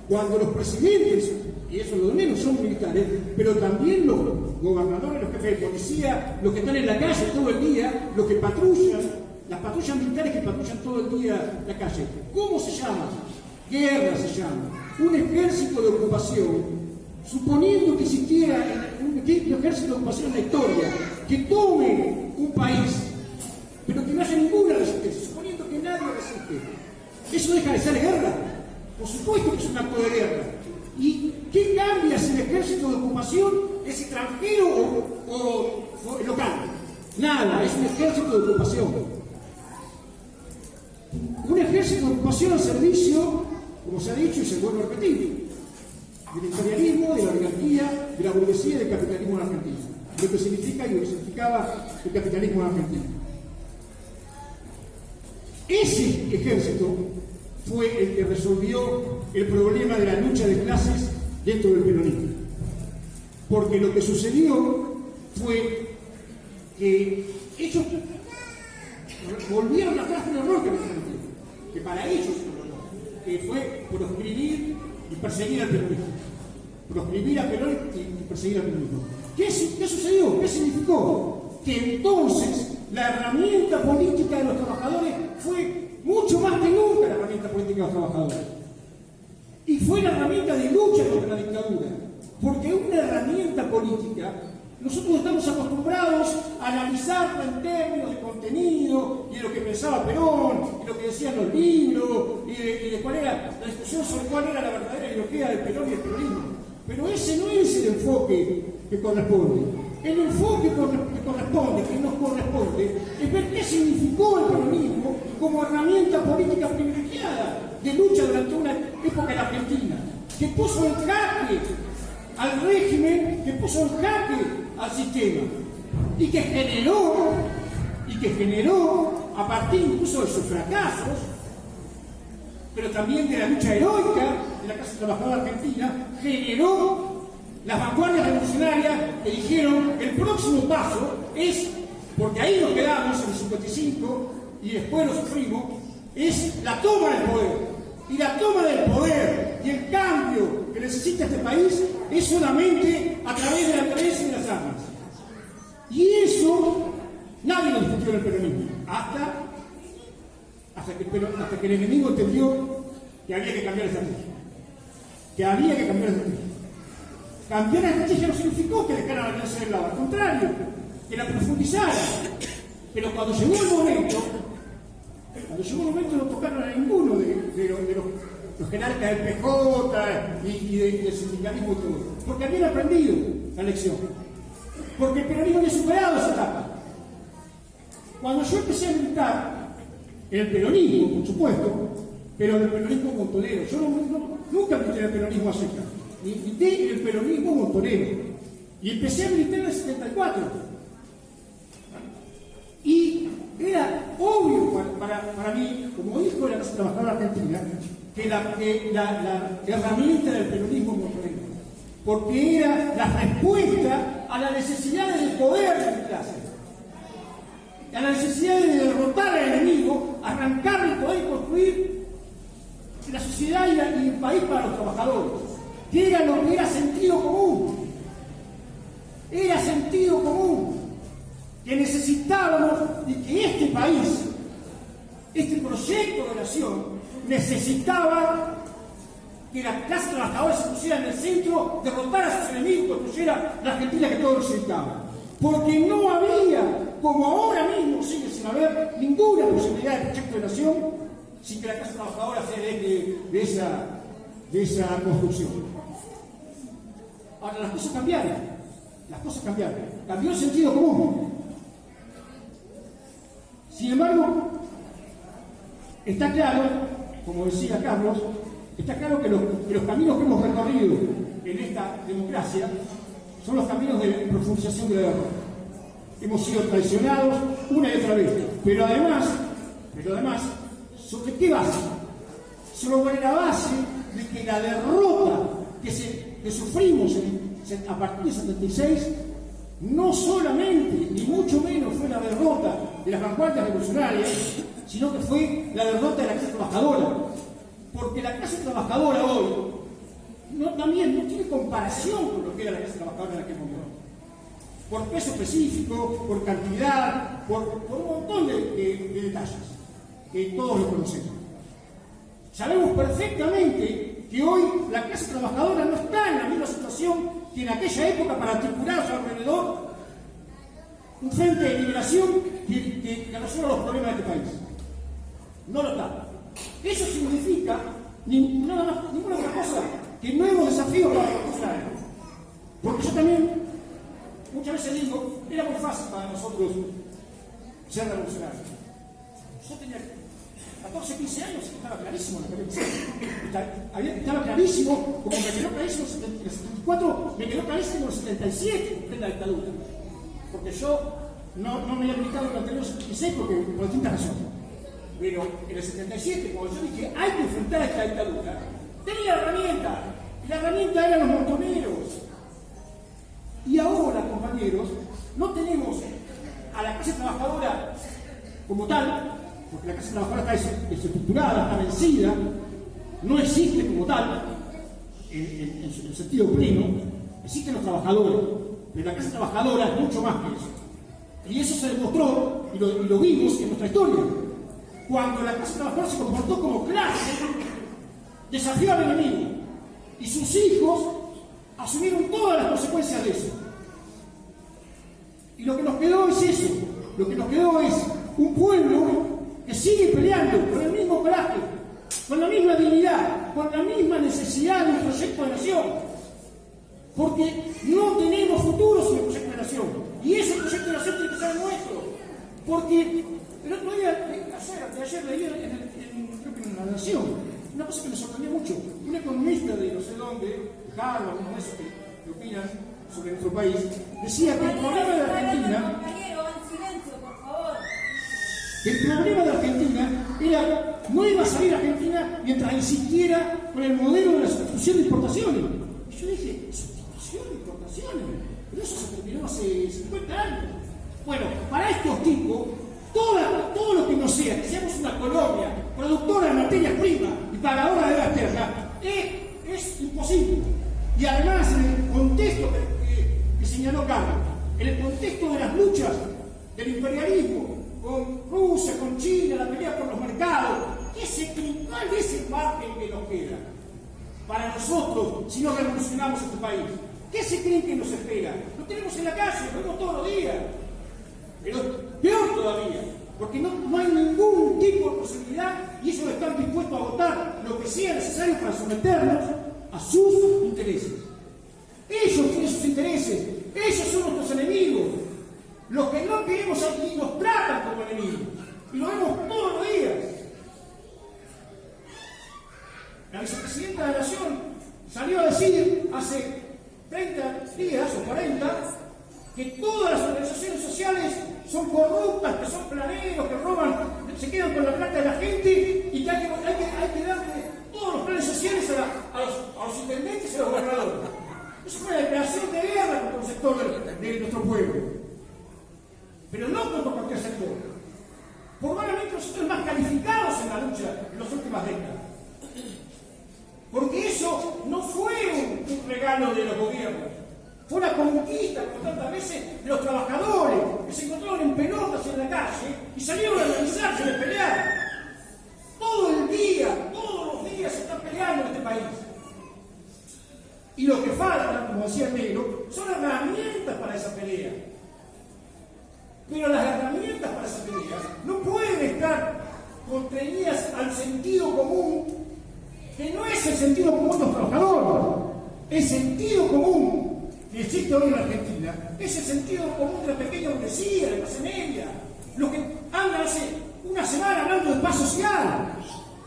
Cuando los presidentes, y eso es lo de menos, son militares, pero también los gobernadores, los jefes de policía, los que están en la calle todo el día, los que patrullan, las patrullas militares que patrullan todo el día la calle. ¿Cómo se llama? Guerra se llama. Un ejército de ocupación, suponiendo que existiera un ejército de ocupación en la historia, que tome un país, pero que no haya ninguna resistencia, suponiendo que nadie resiste. ¿Eso deja de ser guerra? Por supuesto que es un acto de guerra. ¿Y qué cambia si el ejército de ocupación es extranjero o local? Nada, es un ejército de ocupación. Un ejército de ocupación al servicio, como se ha dicho y se vuelve a repetir, del imperialismo, de la oligarquía, de la burguesía y del capitalismo en Argentina. Lo que significa y lo que significaba el capitalismo en Argentina. Ese ejército fue el que resolvió el problema de la lucha de clases dentro del peronismo. Porque lo que sucedió fue que ellos volvieron atrás de un error que para ellos fue un error, que fue proscribir y perseguir al peronismo. Proscribir a Perón y perseguir al peronismo. ¿Qué sucedió? ¿Qué significó? Que entonces la herramienta política de los trabajadores fue mucho más que nunca la herramienta política de los trabajadores. Y fue la herramienta de lucha contra la dictadura. porque una herramienta política, nosotros estamos acostumbrados a analizarla en términos de contenido y de lo que pensaba Perón, y lo que decían los libros, y de cuál era la discusión sobre cuál era la verdadera ideología del Perón y el peronismo. Pero ese no es el enfoque que corresponde. El enfoque que corresponde, que nos corresponde, es ver qué significó el peronismo como herramienta política privilegiada de lucha durante una época en la Argentina, que puso en jaque al régimen, que puso en jaque al sistema, y que generó, a partir incluso de sus fracasos, pero también de la lucha heroica de la clase trabajadora argentina, generó las vanguardias revolucionarias que dijeron el próximo paso es, porque ahí nos quedamos en el 55 y después lo sufrimos, es la toma del poder. Y la toma del poder y el cambio que necesita este país es solamente a través de la violencia y las armas. Y eso nadie lo discutió en el peronismo, hasta que el enemigo entendió que había que cambiar la estrategia. Cambiar la estrategia no significó que dejaran la violencia de lado, al contrario, que la profundizara. Pero cuando llegó el momento no tocaron a ninguno de los jerarcas del PJ y del sindicalismo y todo, porque habían aprendido la lección, porque el peronismo había superado esa etapa. Cuando yo empecé a militar en el peronismo, por supuesto, pero en el peronismo montonero, yo nunca milité en el peronismo a secas, milité en el peronismo montonero, y empecé a militar en el 74. Y era obvio para mí, como hijo de la clase trabajadora argentina, que la herramienta del peronismo montonero, porque era la respuesta a las necesidades del poder de mi clase, a la necesidad de derrotar al enemigo, arrancar el poder y construir la sociedad y el país para los trabajadores, que era lo que era sentido común. Era sentido común que necesitábamos y que este país, este proyecto de nación, necesitaba que la clase trabajadora se pusiera en el centro, derrotara a sus enemigos, construyera la Argentina que todos necesitaban. Porque no había, como ahora mismo sigue sin haber, ninguna posibilidad de proyecto de nación sin que la clase trabajadora sea de esa construcción. Ahora, las cosas cambiaron. Cambió el sentido común. Sin embargo, está claro, como decía Carlos, está claro que los caminos que hemos recorrido en esta democracia son los caminos de profundización de la derrota. Hemos sido traicionados una y otra vez, pero además, ¿sobre qué base? Sobre la base de que la derrota que sufrimos a partir de 76 no solamente, ni mucho menos, fue la derrota de las vanguardias revolucionarias, sino que fue la derrota de la clase trabajadora. Porque la clase trabajadora hoy también no tiene comparación con lo que era la clase trabajadora en aquel momento. Por peso específico, por cantidad, por un montón de detalles que todos lo conocemos. Sabemos perfectamente que hoy la clase trabajadora no está en la misma situación que en aquella época para articular a su alrededor un frente de liberación que resuelva los problemas de este país. No lo está. Eso significa ninguna otra cosa que nuevos desafíos para los funcionarios. Porque yo también muchas veces digo, era muy fácil para nosotros ser revolucionarios. Yo tenía 14, 15 años, estaba clarísimo lo que había que hacer. Estaba clarísimo, como me quedó clarísimo en el 74, me quedó clarísimo en el 77, en la dictadura. Porque yo no me había militado durante el 76 por distintas razones. Pero en el 77, cuando yo dije, hay que enfrentar a esta dictadura, tenía la herramienta. Y la herramienta eran los montoneros. Y ahora, compañeros, no tenemos a la clase trabajadora como tal, porque la clase trabajadora está desestructurada, está vencida, no existe como tal, en su sentido pleno, existen los trabajadores, pero la clase trabajadora es mucho más que eso. Y eso se demostró, y lo vimos en nuestra historia, cuando la clase trabajadora se comportó como clase, desafió al enemigo, y sus hijos asumieron todas las consecuencias de eso. Y lo que nos quedó es eso, lo que nos quedó es un pueblo que sigue peleando con el mismo coraje, con la misma dignidad, con la misma necesidad de un proyecto de nación. Porque no tenemos futuro sin el proyecto de nación. Y ese proyecto de nación tiene que ser nuestro. Porque el otro día, ayer leí creo que en La Nación, una cosa que me sorprendió mucho. Un economista de no sé dónde, Harvard, uno de esos que opinan sobre nuestro país, decía que el problema de Argentina, era no iba a salir Argentina mientras insistiera con el modelo de la sustitución de importaciones. Y yo dije, ¿sustitución de importaciones? Pero eso se terminó hace 50 años. Bueno, para estos tipos, todo lo que no sea, que seamos una colonia productora de materias primas y pagadora de la tierra, es imposible. Y además, en el contexto que señaló Carlos, en el contexto de las luchas del imperialismo con Rusia, con China, la pelea por los mercados, ¿cuál es el margen que nos queda para nosotros si no revolucionamos este país? ¿Qué se creen que nos espera? Lo tenemos en la calle, lo vemos todos los días. Pero peor todavía, porque no hay ningún tipo de posibilidad y ellos están dispuestos a votar lo que sea necesario para someternos a sus intereses. Ellos tienen sus intereses, ellos son nuestros enemigos. Los que no queremos aquí nos tratan como enemigos. Y lo vemos todos los días. La vicepresidenta de la Nación salió a decir hace 30 días o 40 que todas las organizaciones sociales son corruptas, que son planeros, que roban, se quedan con la plata de la gente y que hay que darle todos los planes sociales a los intendentes y a los gobernadores. Eso fue la declaración de guerra contra un sector de nuestro pueblo. Pero no contra cualquier sector. Probablemente los sectores más calificados en la lucha en las últimas décadas. Porque eso no fue un regalo de los gobiernos. Fue una conquista, como tantas veces, de los trabajadores que se encontraron en pelotas en la calle y salieron a organizarse y a pelear. Todo el día, todos los días se están peleando en este país. Y lo que falta, como decía el negro, son herramientas para esa pelea. Pero las herramientas para esa pelea no pueden estar contraídas al sentido común, que no es el sentido común de los trabajadores. El sentido común que existe hoy en Argentina es el sentido común de la pequeña burguesía, de la clase media. Los que hablan hace una semana hablando de paz social.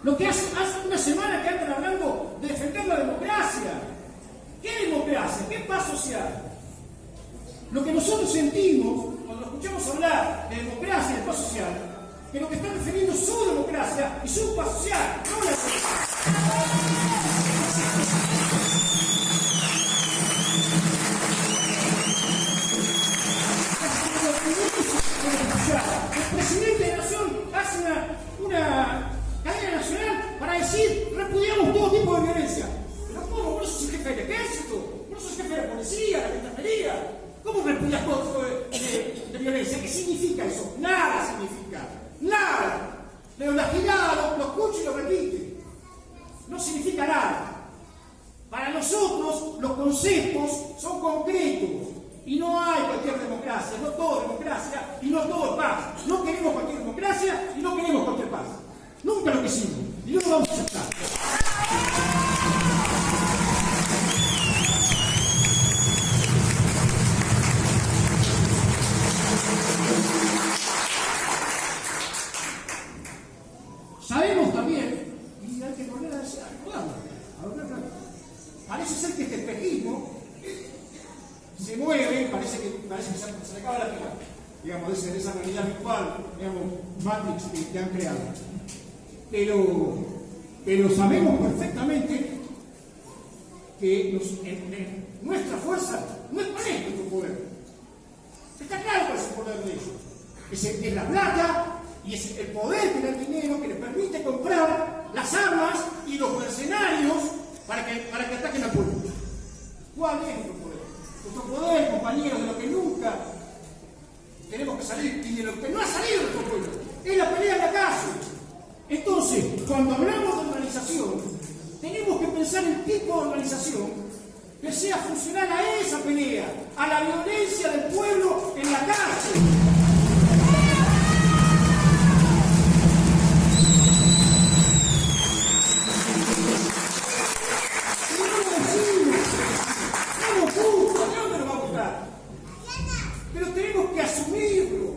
Lo que hace una semana que andan hablando de defender la democracia. ¿Qué democracia? ¿Qué paz social? Lo que nosotros sentimos cuando escuchamos hablar de democracia y de paz social, que lo que están refiriendo es su democracia y su paz social, no la El presidente de la Nación hace una cadena nacional para decir repudiamos todo tipo de violencia. Pero ¿cómo? ¿Vos sos el jefe del ejército? ¿Vos sos el jefe de la policía, la gendarmería? ¿Cómo repudias todo tipo de violencia? ¿Qué significa eso? Nada significa. Nada. Pero la girada lo escucha y lo repite. No significa nada. Para nosotros los conceptos son concretos. Y no hay cualquier democracia, no todo es democracia y no todo es paz. No queremos cualquier democracia y no queremos cualquier paz. Nunca lo quisimos y no lo vamos a aceptar. Sabemos también, y hay que volver a decir, parece ser que este espejismo se mueve, parece que se le acaba la pila, digamos, de esa realidad virtual, digamos, Matrix que han creado. Pero sabemos perfectamente que nuestra fuerza no es para nuestro poder. Está claro cuál es el poder de ellos. Es la plata y es el poder que da el dinero que les permite comprar las armas y los mercenarios para que ataquen al pueblo. ¿Cuál es nuestro poder? Nuestro poder, compañeros, de lo que nunca tenemos que salir y de lo que no ha salido nuestro pueblo, es la pelea en la calle. Entonces, cuando hablamos de organización, tenemos que pensar el tipo de organización que sea funcional a esa pelea, a la violencia del pueblo en la calle. Pero tenemos que asumirlo,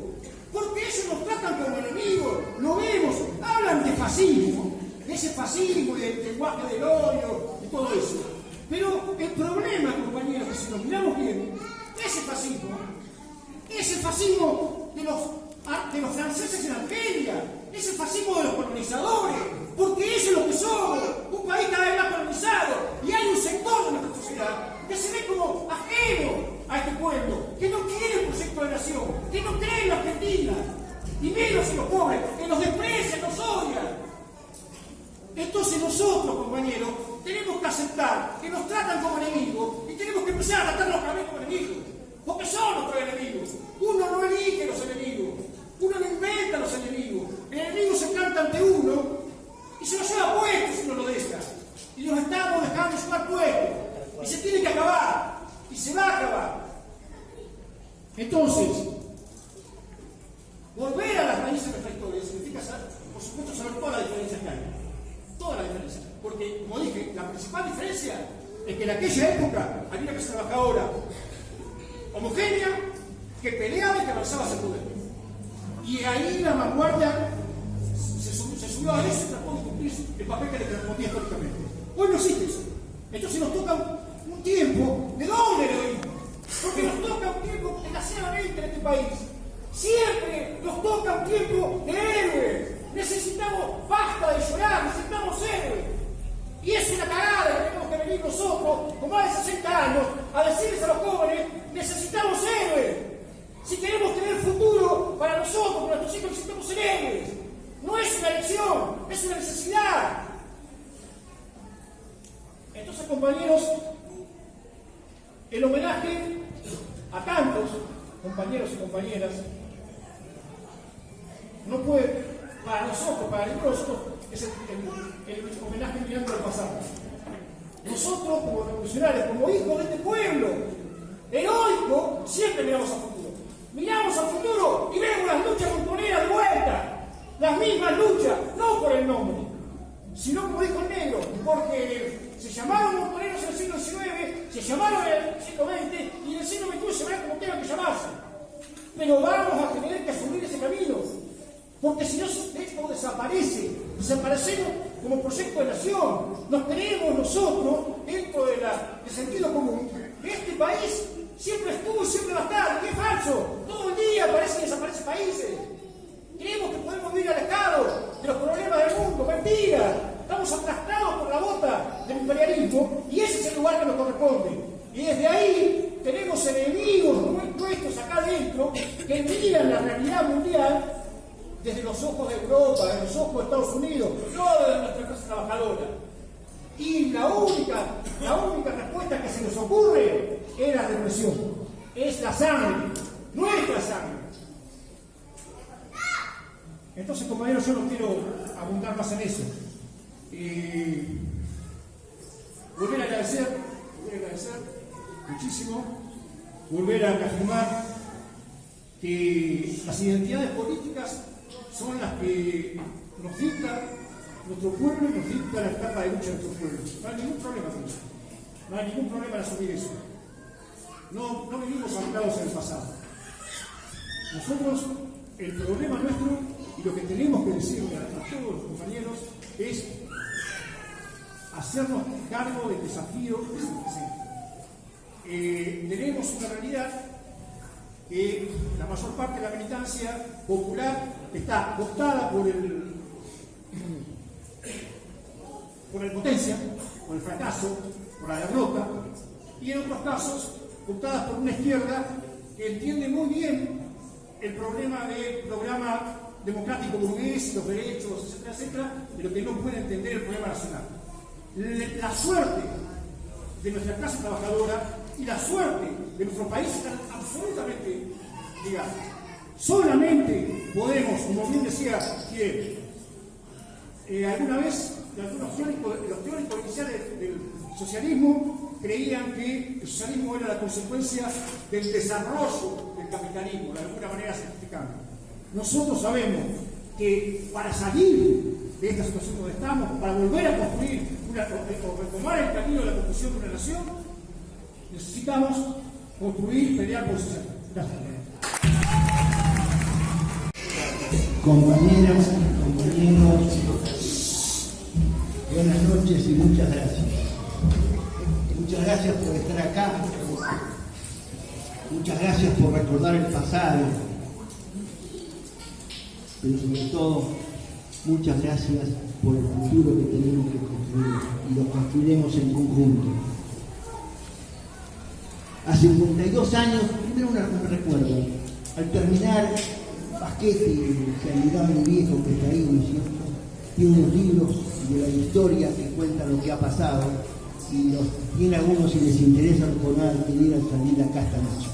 porque ellos nos tratan como enemigos, lo vemos, hablan de fascismo, de ese fascismo y del lenguaje del odio y todo eso. Pero el problema, compañeros, que si nos miramos bien, ese fascismo de los franceses en Argelia, ese fascismo de los colonizadores, porque eso es lo que somos, un país cada vez más colonizado, y hay un sector de nuestra sociedad que se ve como ajeno a este pueblo, que no quiere el proyecto de nación, que no cree en la Argentina, y menos en los pobres, que nos desprecian, nos odian. Entonces nosotros, compañeros, tenemos que aceptar que nos tratan como enemigos y tenemos que empezar a tratarlos también como enemigos, porque son nuestros enemigos. Uno no elige los enemigos, uno no inventa los enemigos. El enemigo se planta ante uno y se lo lleva puesto si no lo deja. Y los estamos dejando llevar puestos. Y se tiene que acabar. Y se va a acabar. Entonces, volver a las raíces de nuestra historia significa, por supuesto, saber todas las diferencias que hay. Todas las diferencias. Porque, como dije, la principal diferencia es que en aquella época había una clase trabajadora homogénea que peleaba y que avanzaba hacia el poder. Y ahí la vanguardia se subió a eso y trató de cumplir el papel que le correspondía históricamente. Hoy no existe eso. Entonces nos toca un tiempo de doble heroísmo. Porque nos toca un tiempo, desgraciadamente, en este país. Siempre nos toca un tiempo de héroes. Necesitamos, basta de llorar, necesitamos héroes. Y es una cagada que tenemos que venir nosotros, con más de 60 años, a decirles a los jóvenes, necesitamos héroes. Si queremos tener futuro para nosotros, para nuestros hijos, necesitamos ser héroes. No es una elección, es una necesidad. Entonces, compañeros, el homenaje a tantos compañeros y compañeras no puede, para nosotros, para ninguno de nosotros, es el homenaje mirando al pasado. Nosotros, como revolucionarios, como hijos de este pueblo heroico, siempre miramos al futuro. Miramos al futuro y vemos las luchas montoneras de vuelta. Las mismas luchas, no por el nombre, sino como dijo el negro, porque se llamaron montoneros en el siglo XIX, se llamaron en el siglo XX y en el siglo XXI se verá como tengan que llamarse. Pero vamos a tener que asumir ese camino, porque si no, esto desaparecemos como proyecto de nación. Nos creemos nosotros, dentro del sentido común, que este país siempre estuvo y siempre va a estar, y es falso. Todo el día parece que desaparecen países. Creemos que podemos vivir alejados de los problemas del mundo. Mentira. Estamos aplastados por la bota del imperialismo y ese es el lugar que nos corresponde. Y desde ahí tenemos enemigos nuestros acá adentro que miran la realidad mundial desde los ojos de Europa, desde los ojos de Estados Unidos, no desde nuestra clase trabajadora. Y la única respuesta que se nos ocurre es la represión, es la sangre, nuestra sangre. Entonces, compañeros, yo no quiero abundar más en eso. Volver a agradecer muchísimo, volver a afirmar que las identidades políticas son las que nos dicta nuestro pueblo y nos dicta la etapa de lucha de nuestro pueblo. No hay ningún problema con eso. No hay ningún problema en asumir eso. No vivimos anclados en el pasado. Nosotros, el problema nuestro y lo que tenemos que decirle a todos los compañeros es hacernos cargo del desafío que se presenta. Tenemos una realidad que la mayor parte de la militancia popular está cooptada por la impotencia, por el fracaso, por la derrota, y en otros casos cooptadas por una izquierda que entiende muy bien el problema del programa democrático burgués, los derechos, etcétera, etcétera, pero que no puede entender el problema nacional. La suerte de nuestra clase trabajadora y la suerte de nuestro país están absolutamente ligadas. Solamente podemos, como bien decía Pierre, alguna vez los teóricos iniciales del socialismo creían que el socialismo era la consecuencia del desarrollo del capitalismo, de alguna manera simplificando. Nosotros sabemos que para salir de esta situación donde estamos, para volver a construir o retomar el camino de la construcción de una nación, necesitamos construir, pelear por sociedad. Gracias. Compañeras, compañeros, buenas noches y muchas gracias. Muchas gracias por estar acá. Muchas gracias por recordar el pasado. Pero sobre todo, muchas gracias por el futuro que tenemos que construir y lo construiremos en conjunto. Hace 52 años, primero un recuerdo. Al terminar Basquete, se ayudaba mi viejo que está ahí, ¿no es cierto? Tiene unos libros de la historia que cuentan lo que ha pasado y los tiene algunos si les interesa por nada pudieran salir acá esta noche.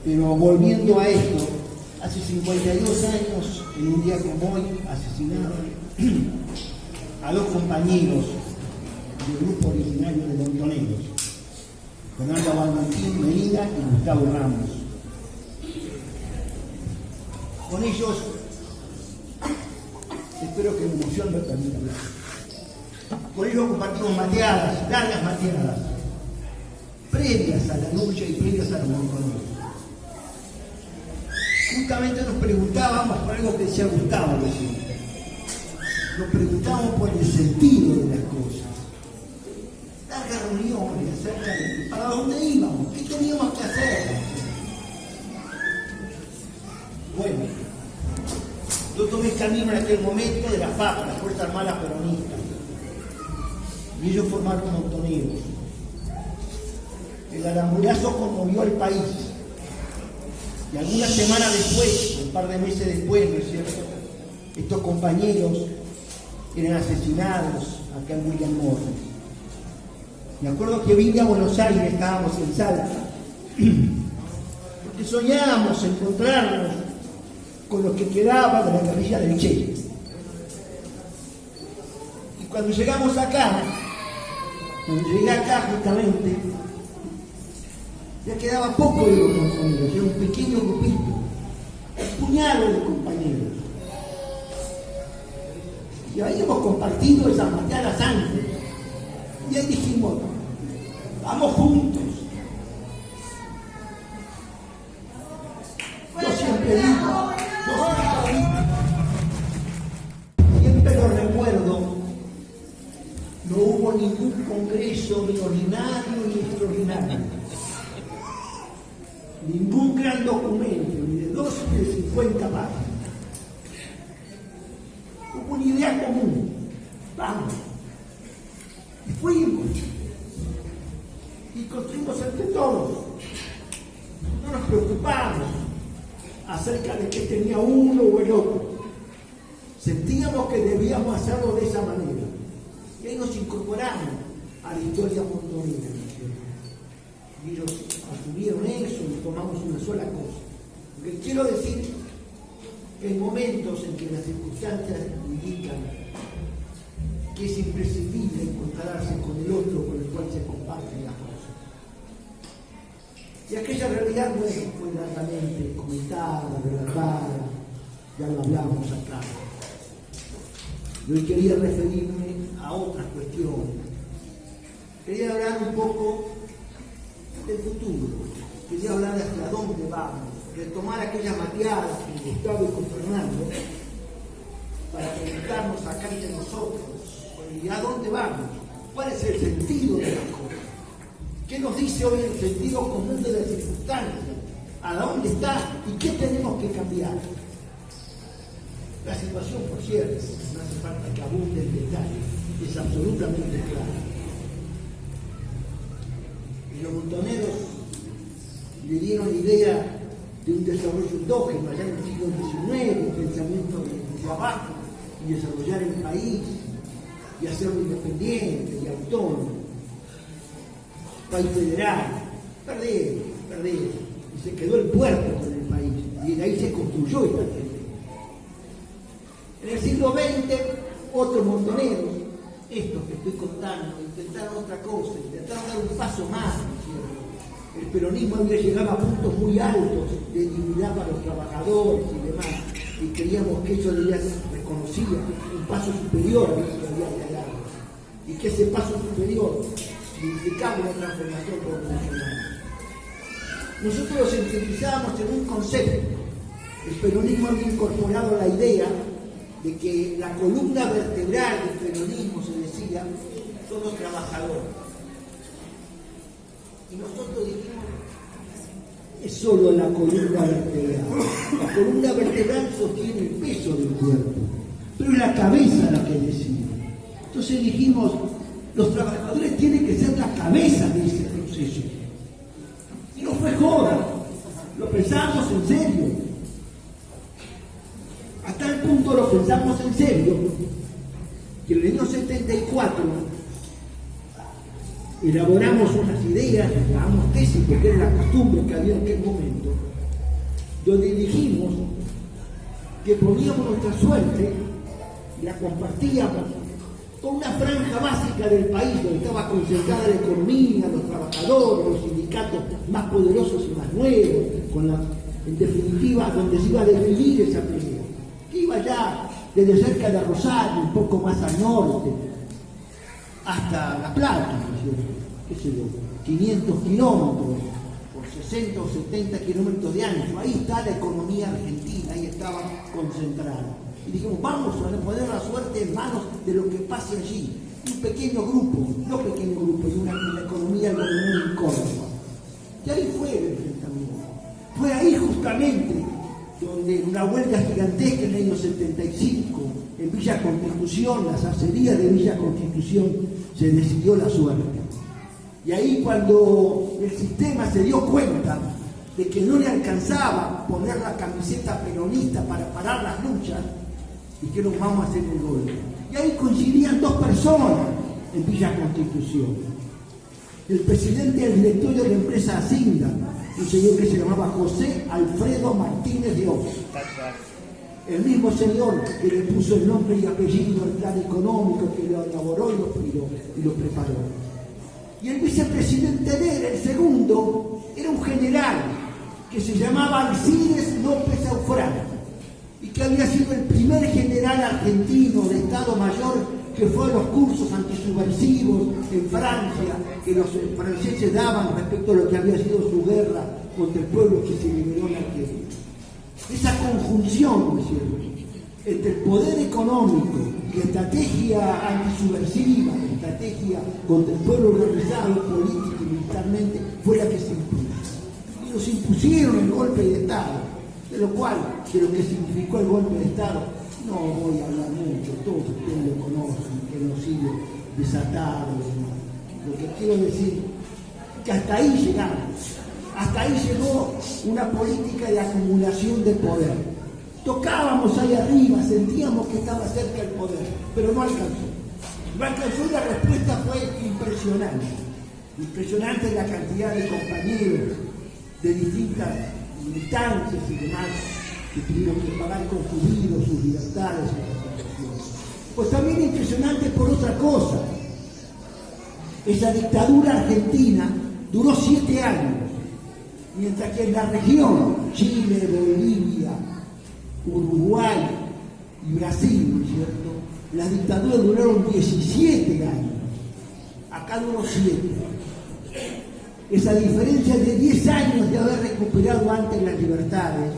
Pero volviendo a esto, hace 52 años, en un día como hoy, asesinaron a dos compañeros del grupo originario de Montoneros, Fernando Valentín Medina y Gustavo Ramos. Con ellos, espero que mi emoción no termine. Con ellos compartimos mateadas, largas mateadas, previas a la lucha y previas a los montoneros. Justamente nos preguntábamos por algo que decía Gustavo recién. Nos preguntábamos por el sentido de las cosas. Largas reuniones acerca de para dónde íbamos, qué teníamos que hacer. Bueno, yo tomé el camino en aquel momento de la FAP, la Fuerza Armada Peronista, y ellos formaron montoneros. El aramurazo conmovió al país, y algunas semanas después, un par de meses después, ¿no es cierto?, estos compañeros eran asesinados acá en William Morris. Me acuerdo que vine a Buenos Aires, estábamos en Salta, porque soñábamos encontrarnos con lo que quedaba de la guerrilla del Che. Y cuando llegamos acá, cuando llegué acá justamente, ya quedaba poco de los compañeros, era un pequeño grupito, un puñado de compañeros. Y habíamos compartido esas mateadas antes. Y ahí dijimos, vamos juntos. Yo siempre digo, siempre lo recuerdo, no hubo ningún congreso ni ordinario ni extraordinario, ningún gran documento, ni de 12 ni de 50 páginas. Hubo una idea común, vamos, y fuimos, y construimos entre todos, no nos preocupamos acerca de qué tenía uno o el otro. Sentíamos que debíamos hacerlo de esa manera. Y ahí nos incorporamos a la historia montonera. Y ellos asumieron eso y tomamos una sola cosa. Lo que quiero decir que hay momentos en que las circunstancias indican que es imprescindible encontrarse con el otro con el cual se comparten las cosas. Y aquella realidad no fue largamente comentada, relatada, ya lo hablamos acá. Yo quería referirme a otras cuestiones. Quería hablar un poco del futuro, quería hablar de hacia dónde vamos, retomar aquellas mateadas con Gustavo y con Fernando, para preguntarnos acá entre nosotros, ¿y a dónde vamos? ¿Cuál es el sentido de las cosas? ¿Qué nos dice hoy el sentido común de las circunstancias? ¿A dónde está y qué tenemos que cambiar? La situación, por cierto, no hace falta que abunde el detalle, es absolutamente clara. Y los montoneros le dieron la idea de un desarrollo endógeno allá en el siglo XIX, un pensamiento de abajo, y desarrollar el país, y hacerlo independiente y autónomo. País federal, perdieron, y se quedó el puerto con el país, y de ahí se construyó esta tierra. En el siglo XX, otros montoneros, estos que estoy contando, intentaron otra cosa, intentaron dar un paso más, ¿no es cierto? El peronismo había llegado a puntos muy altos de dignidad para los trabajadores y demás, y creíamos que ellos debían reconocía un paso superior a lo que había llegado, y que ese paso superior significaba una transformación profesional. Nosotros lo sintetizábamos en un concepto. El peronismo había incorporado la idea de que la columna vertebral del peronismo, se decía, son los trabajadores. Y nosotros dijimos, es solo la columna vertebral. La columna vertebral sostiene el peso del cuerpo, pero es la cabeza la que decide. Entonces dijimos, los trabajadores tienen que ser la cabeza de ese proceso. Y no fue joda, lo pensamos en serio. A tal punto lo pensamos en serio que en el año 74 elaboramos unas ideas, llamamos tesis, porque era la costumbre que había en aquel momento, donde dijimos que poníamos nuestra suerte y la compartíamos con una franja básica del país donde estaba concentrada la economía, los trabajadores, los sindicatos más poderosos y más nuevos, en definitiva donde se iba a definir esa pelea, que iba ya desde cerca de Rosario, un poco más al norte, hasta La Plata, ¿no es cierto? Qué sé yo, 500 kilómetros, por 60 o 70 kilómetros de ancho, ahí está la economía argentina, ahí estaba concentrada. Y dijimos, vamos a poner la suerte en manos de lo que pase allí. Un pequeño grupo, no pequeño grupo, y una economía muy en Córdoba. Y ahí fue el enfrentamiento. Fue ahí justamente donde en una huelga gigantesca en el año 75, en Villa Constitución, las acerías de Villa Constitución, se decidió la suerte. Y ahí cuando el sistema se dio cuenta de que no le alcanzaba poner la camiseta peronista para parar las luchas, dijeron, vamos a hacer un golpe. Y ahí coincidían dos personas en Villa Constitución. El presidente del directorio de la empresa Hacienda, un señor que se llamaba José Alfredo Martínez de Oz. El mismo señor que le puso el nombre y apellido al plan económico, que lo elaboró y lo preparó. Y el vicepresidente de él, el segundo, era un general que se llamaba Alcides López Aufrán, y que había sido el primer general argentino de Estado Mayor que fue a los cursos antisubversivos en Francia, que los franceses daban respecto a lo que había sido su guerra contra el pueblo que se liberó en Argelia. Esa conjunción, ¿no es cierto?, entre el poder económico y estrategia antisubversiva, estrategia contra el pueblo organizado político y militarmente, fue la que se impuso. Y nos impusieron el golpe de Estado, de lo que significó el golpe de Estado, no voy a hablar mucho, todos ustedes lo conocen, que nos sigue desatado. Lo que quiero decir es que hasta ahí llegamos, hasta ahí llegó una política de acumulación de poder. Tocábamos ahí arriba, sentíamos que estaba cerca el poder, pero no alcanzó. No alcanzó y la respuesta fue impresionante. Impresionante la cantidad de compañeros de distintas militancias y demás que tuvieron que pagar con su vida, sus libertades y sus protecciones. Pues también impresionante por otra cosa. Esa dictadura argentina duró 7 años, mientras que en la región, Chile, Bolivia, Uruguay y Brasil, ¿no es cierto?, las dictaduras duraron 17 años. Acá duró 7. Esa diferencia de 10 años de haber recuperado antes las libertades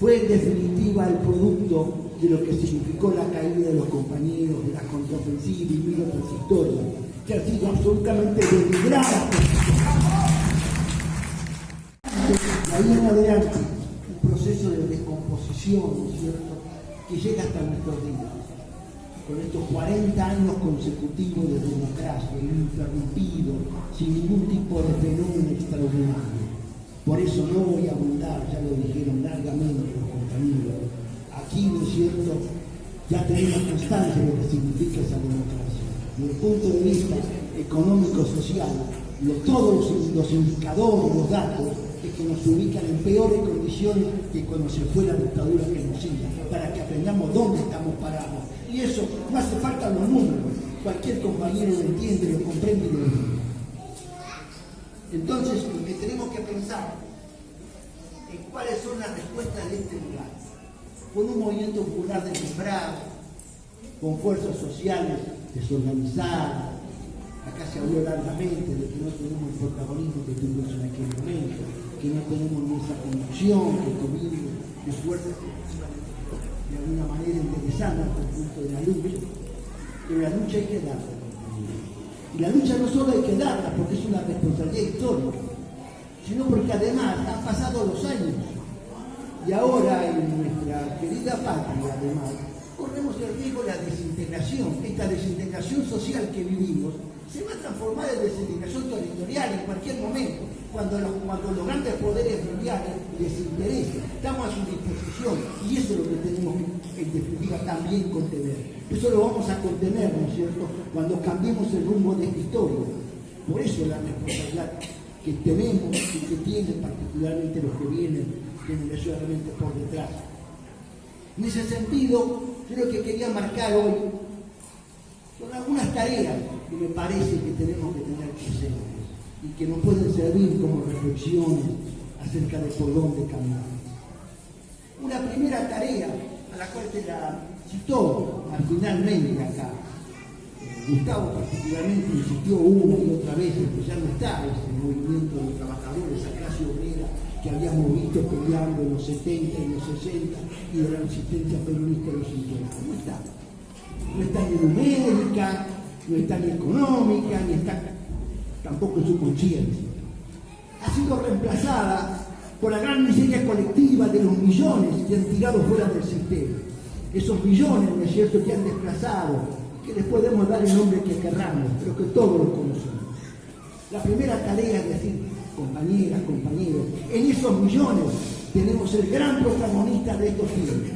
fue en definitiva el producto de lo que significó la caída de los compañeros, de la contraofensiva y mil otras historias que han sido absolutamente denigradas. De ahí en adelante, un proceso de descomposición, ¿no es cierto?, que llega hasta nuestros días, con estos 40 años consecutivos de democracia, ininterrumpido, sin ningún tipo de fenómeno extraordinario. Por eso no voy a abundar, ya lo dijeron largamente los compañeros. Aquí, ¿no es cierto?, ya tenemos constancia de lo que significa esa democracia. Desde el punto de vista económico-social, todos los indicadores, los datos, es que nos ubican en peores condiciones que cuando se fue la dictadura genocida, para que aprendamos dónde estamos parados. Y eso no hace falta los números, cualquier compañero lo entiende, lo comprende y lo vive. Entonces, lo que tenemos que pensar es cuáles son las respuestas de este lugar. Con un movimiento popular desmembrado, con fuerzas sociales desorganizadas. Acá se habló largamente de que no tenemos el protagonismo que tuvimos en aquel momento, que no tenemos ni esa conducción que tuvimos de fuerzas que de alguna manera interesando al conjunto de la lucha. Pero la lucha hay que darla. Y la lucha no solo hay que darla porque es una responsabilidad histórica, sino porque además han pasado los años. Y ahora en nuestra querida patria, además, corremos el riesgo de la desintegración. Esta desintegración social que vivimos se va a transformar en desintegración territorial en cualquier momento, cuando los grandes poderes mundiales les interese. Estamos a su disposición y eso es lo que tenemos que, en definitiva, también contener. Eso lo vamos a contener, ¿no es cierto?, cuando cambiemos el rumbo de esta historia. Por eso la responsabilidad que tenemos y que tienen particularmente los que vienen generacionalmente por detrás. En ese sentido, yo lo que quería marcar hoy son algunas tareas que me parece que tenemos que tener presentes y que nos pueden servir como reflexiones acerca de por dónde caminar. Una primera tarea, a la cual se la citó marginalmente acá, Gustavo particularmente insistió una y otra vez en que ya no está ese movimiento de trabajadores, esa clase obrera que habíamos visto peleando en los 70 y los 60 y de la resistencia peronista de los 50. No está. No está ni numérica, no está ni económica, ni está tampoco en su conciencia. Ha sido reemplazada por la gran miseria colectiva de los millones que han tirado fuera del sistema. Esos millones, ¿no es cierto?, que han desplazado, que les podemos dar el nombre que querramos, pero que todos los conocemos. La primera tarea es decir, compañeras, compañeros, en esos millones tenemos el gran protagonista de estos tiempos.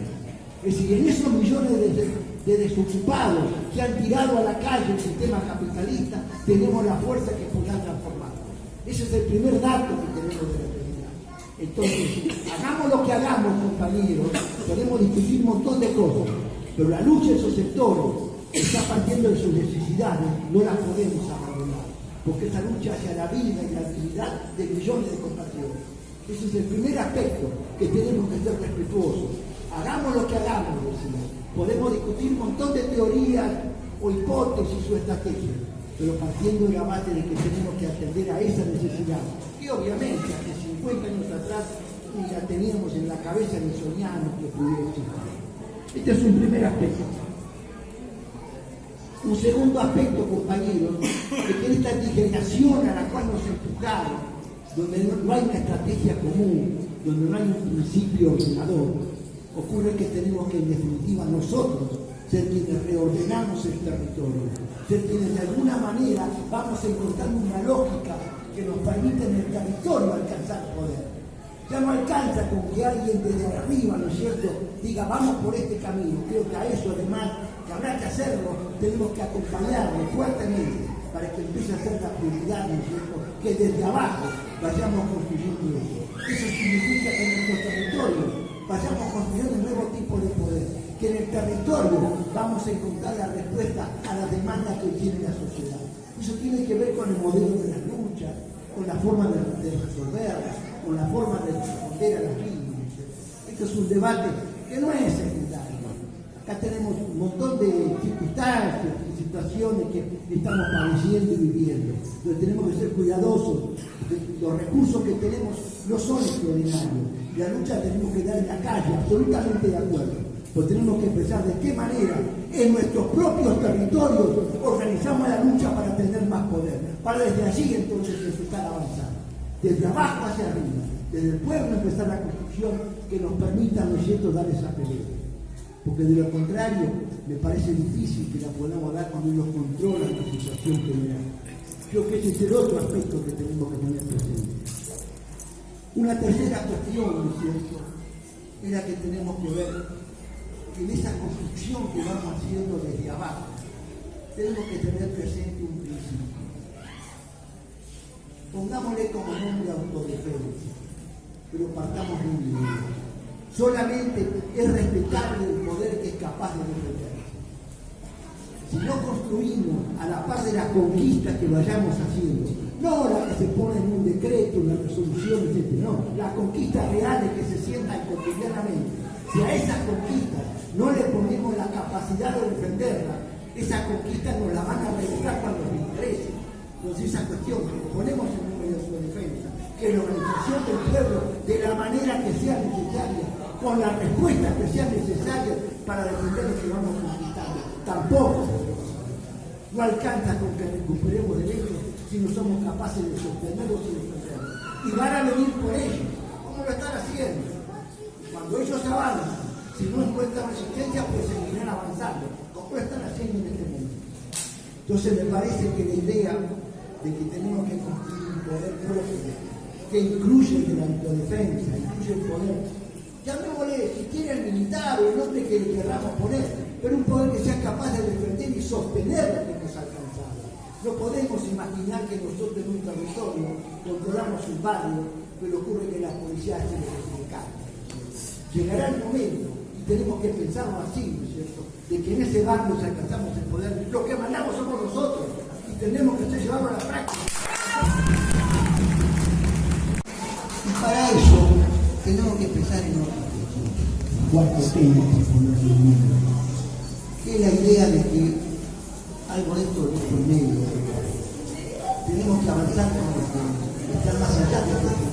Es decir, en esos millones de desocupados que han tirado a la calle el sistema capitalista, tenemos la fuerza que podrá transformarlo. Ese es el primer dato que tenemos de la realidad. Entonces, hagamos lo que hagamos, compañeros, podemos discutir un montón de cosas, pero la lucha de esos sectores está partiendo de sus necesidades, no la podemos abandonar, porque esa lucha hacia la vida y la actividad de millones de compatriotas. Ese es el primer aspecto que tenemos que ser respetuosos. Hagamos lo que hagamos, decimos. Podemos discutir un montón de teorías o hipótesis o estrategias, pero partiendo de la base de que tenemos que atender a esa necesidad, que obviamente hace 50 años atrás ni la teníamos en la cabeza ni soñamos que pudiera existir. Este es un primer aspecto. Un segundo aspecto, compañeros, es que esta disgregación a la cual nos empujaron, donde no hay una estrategia común, donde no hay un principio ordenador, ocurre que tenemos que, en definitiva, nosotros ser quienes reordenamos el territorio, ser quienes de alguna manera vamos encontrando una lógica que nos permite en el territorio alcanzar poder. Ya no alcanza con que alguien desde arriba, ¿no es cierto?, diga vamos por este camino. Creo que a eso además, que habrá que hacerlo, tenemos que acompañarlo fuertemente para que empiece a ser la prioridad, ¿no es cierto?, que desde abajo vayamos construyendo eso. Eso significa que en nuestro territorio vayamos construyendo un nuevo tipo de poder, que en el territorio vamos a encontrar la respuesta a las demandas que tiene la sociedad. Eso tiene que ver con el modelo de las luchas, con la forma de resolverlas, con la forma de responder a las líneas. Esto es un debate que no es secundario. Acá tenemos un montón de circunstancias y situaciones que estamos padeciendo y viviendo. Entonces tenemos que ser cuidadosos. Los recursos que tenemos no son extraordinarios. La lucha tenemos que dar en la calle, absolutamente de acuerdo. Pero tenemos que pensar de qué manera en nuestros propios territorios organizamos la lucha para tener más poder. Para desde allí entonces empezar a avanzar. Desde abajo hacia arriba. Desde el pueblo empezar la construcción que nos permita, ¿no es cierto?, dar esa pelea. Porque de lo contrario, me parece difícil que la podamos dar cuando ellos controlan la situación general. Creo que ese es el otro aspecto que tenemos que tener presente. Una tercera cuestión, ¿no es cierto?, es la que tenemos que ver en esa construcción que vamos haciendo desde abajo. Tenemos que tener presente un principio. Pongámosle como nombre autodefensa, pero partamos de un nivel. Solamente es respetable el poder que es capaz de defenderse. si no construimos a la par de las conquistas que vayamos haciendo, no la que se pone en un decreto, una resolución, etc., no, las conquistas reales que se sientan cotidianamente, si a esas conquistas no le ponemos la capacidad de defenderla, esas conquistas nos las van a regresar cuando nos interese. Entonces esa cuestión que ponemos en un medio de su defensa, que la organización del pueblo de la manera que sea necesaria, con las respuestas que sean necesarias para defender lo que vamos conquistando, tampoco no alcanza con que recuperemos derechos si no somos capaces de sostenerlos y defenderlos. Y van a venir por ellos, como lo están haciendo. Cuando ellos avanzan, si no encuentran resistencia, pues seguirán avanzando, como lo están haciendo en este momento. Entonces me parece que la idea de que tenemos que construir un poder propio, que incluye el de la autodefensa, incluye el poder, llamémosle, si quiere el militar o el nombre que le queramos poner, pero un poder que sea capaz de defender y sostener lo que hemos alcanzado. No podemos imaginar que nosotros en un territorio controlamos un barrio, pero ocurre que la policía se le llegará el momento, y tenemos que pensarlo así, ¿no es cierto?, de que en ese barrio si alcanzamos el poder, lo que mandamos somos nosotros, y tenemos que llevarlo a la práctica. Y para eso tenemos que pensar en otro cuarto tema, que es la idea de que algo de esto es por medio. Tenemos que avanzar con el estar más allá de lo que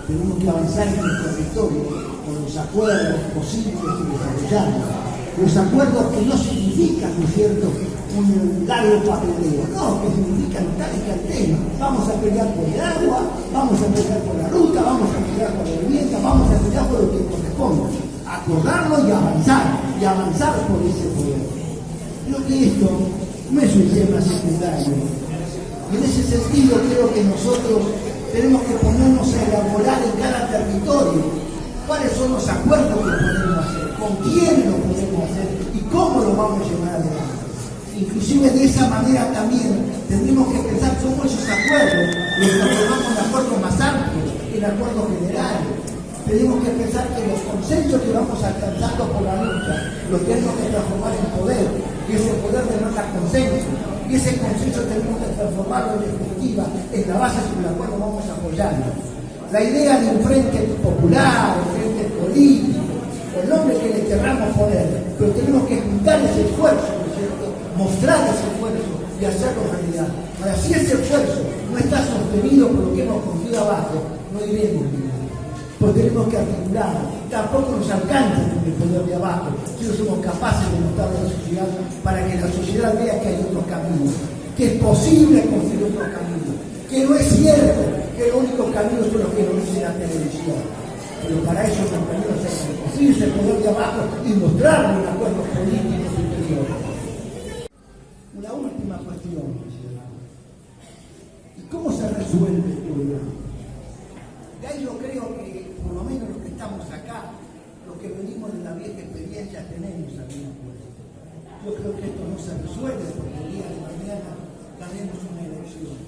tenemos que avanzar en el territorio con los acuerdos posibles y desarrollados. Los acuerdos que no significan, ¿no es cierto?, un largo papeleo, no, que significan tal y tal tema. Vamos a pelear por el agua, vamos a pelear por la ruta, vamos a pelear por la vivienda, vamos a pelear por lo que corresponde. Acordarlo y avanzar por ese poder. Creo que esto no es un tema secundario. En ese sentido creo que nosotros tenemos que ponernos a elaborar en cada territorio cuáles son los acuerdos que podemos hacer, con quién lo podemos hacer y cómo lo vamos a llevar adelante. Inclusive de esa manera también tendremos que pensar cómo esos acuerdos los transformamos en acuerdos más amplios, en acuerdos generales. Tenemos que pensar que los consensos que vamos alcanzando por la lucha los tenemos que transformar en poder, y ese poder denota consenso, y ese consenso tenemos que transformarlo en definitiva en la base sobre la cual nos vamos apoyando. La idea de un frente popular, un frente político, el nombre que le querramos poner, pero tenemos que juntar ese esfuerzo, ¿no es cierto?, mostrar ese esfuerzo y hacerlo realidad. Ahora, si ese esfuerzo no está sostenido por lo que hemos construido abajo, no iremos bien. Pues tenemos que articular, tampoco nos alcanza con el poder de abajo, si no somos capaces de mostrar a la sociedad para que la sociedad vea que hay otros caminos, que es posible construir otros caminos, que no es cierto que los únicos caminos son los que nos dice la televisión. Pero para eso, compañeros, hay que construirse el poder de abajo y mostrarlo en acuerdos políticos superiores. Una última cuestión, ¿y cómo se resuelve el problema? De ahí yo creo que, por lo menos los que estamos acá, los que venimos de la vieja experiencia, tenemos alguna cuestión. Yo creo que esto no se resuelve porque el día de mañana ganemos una elección.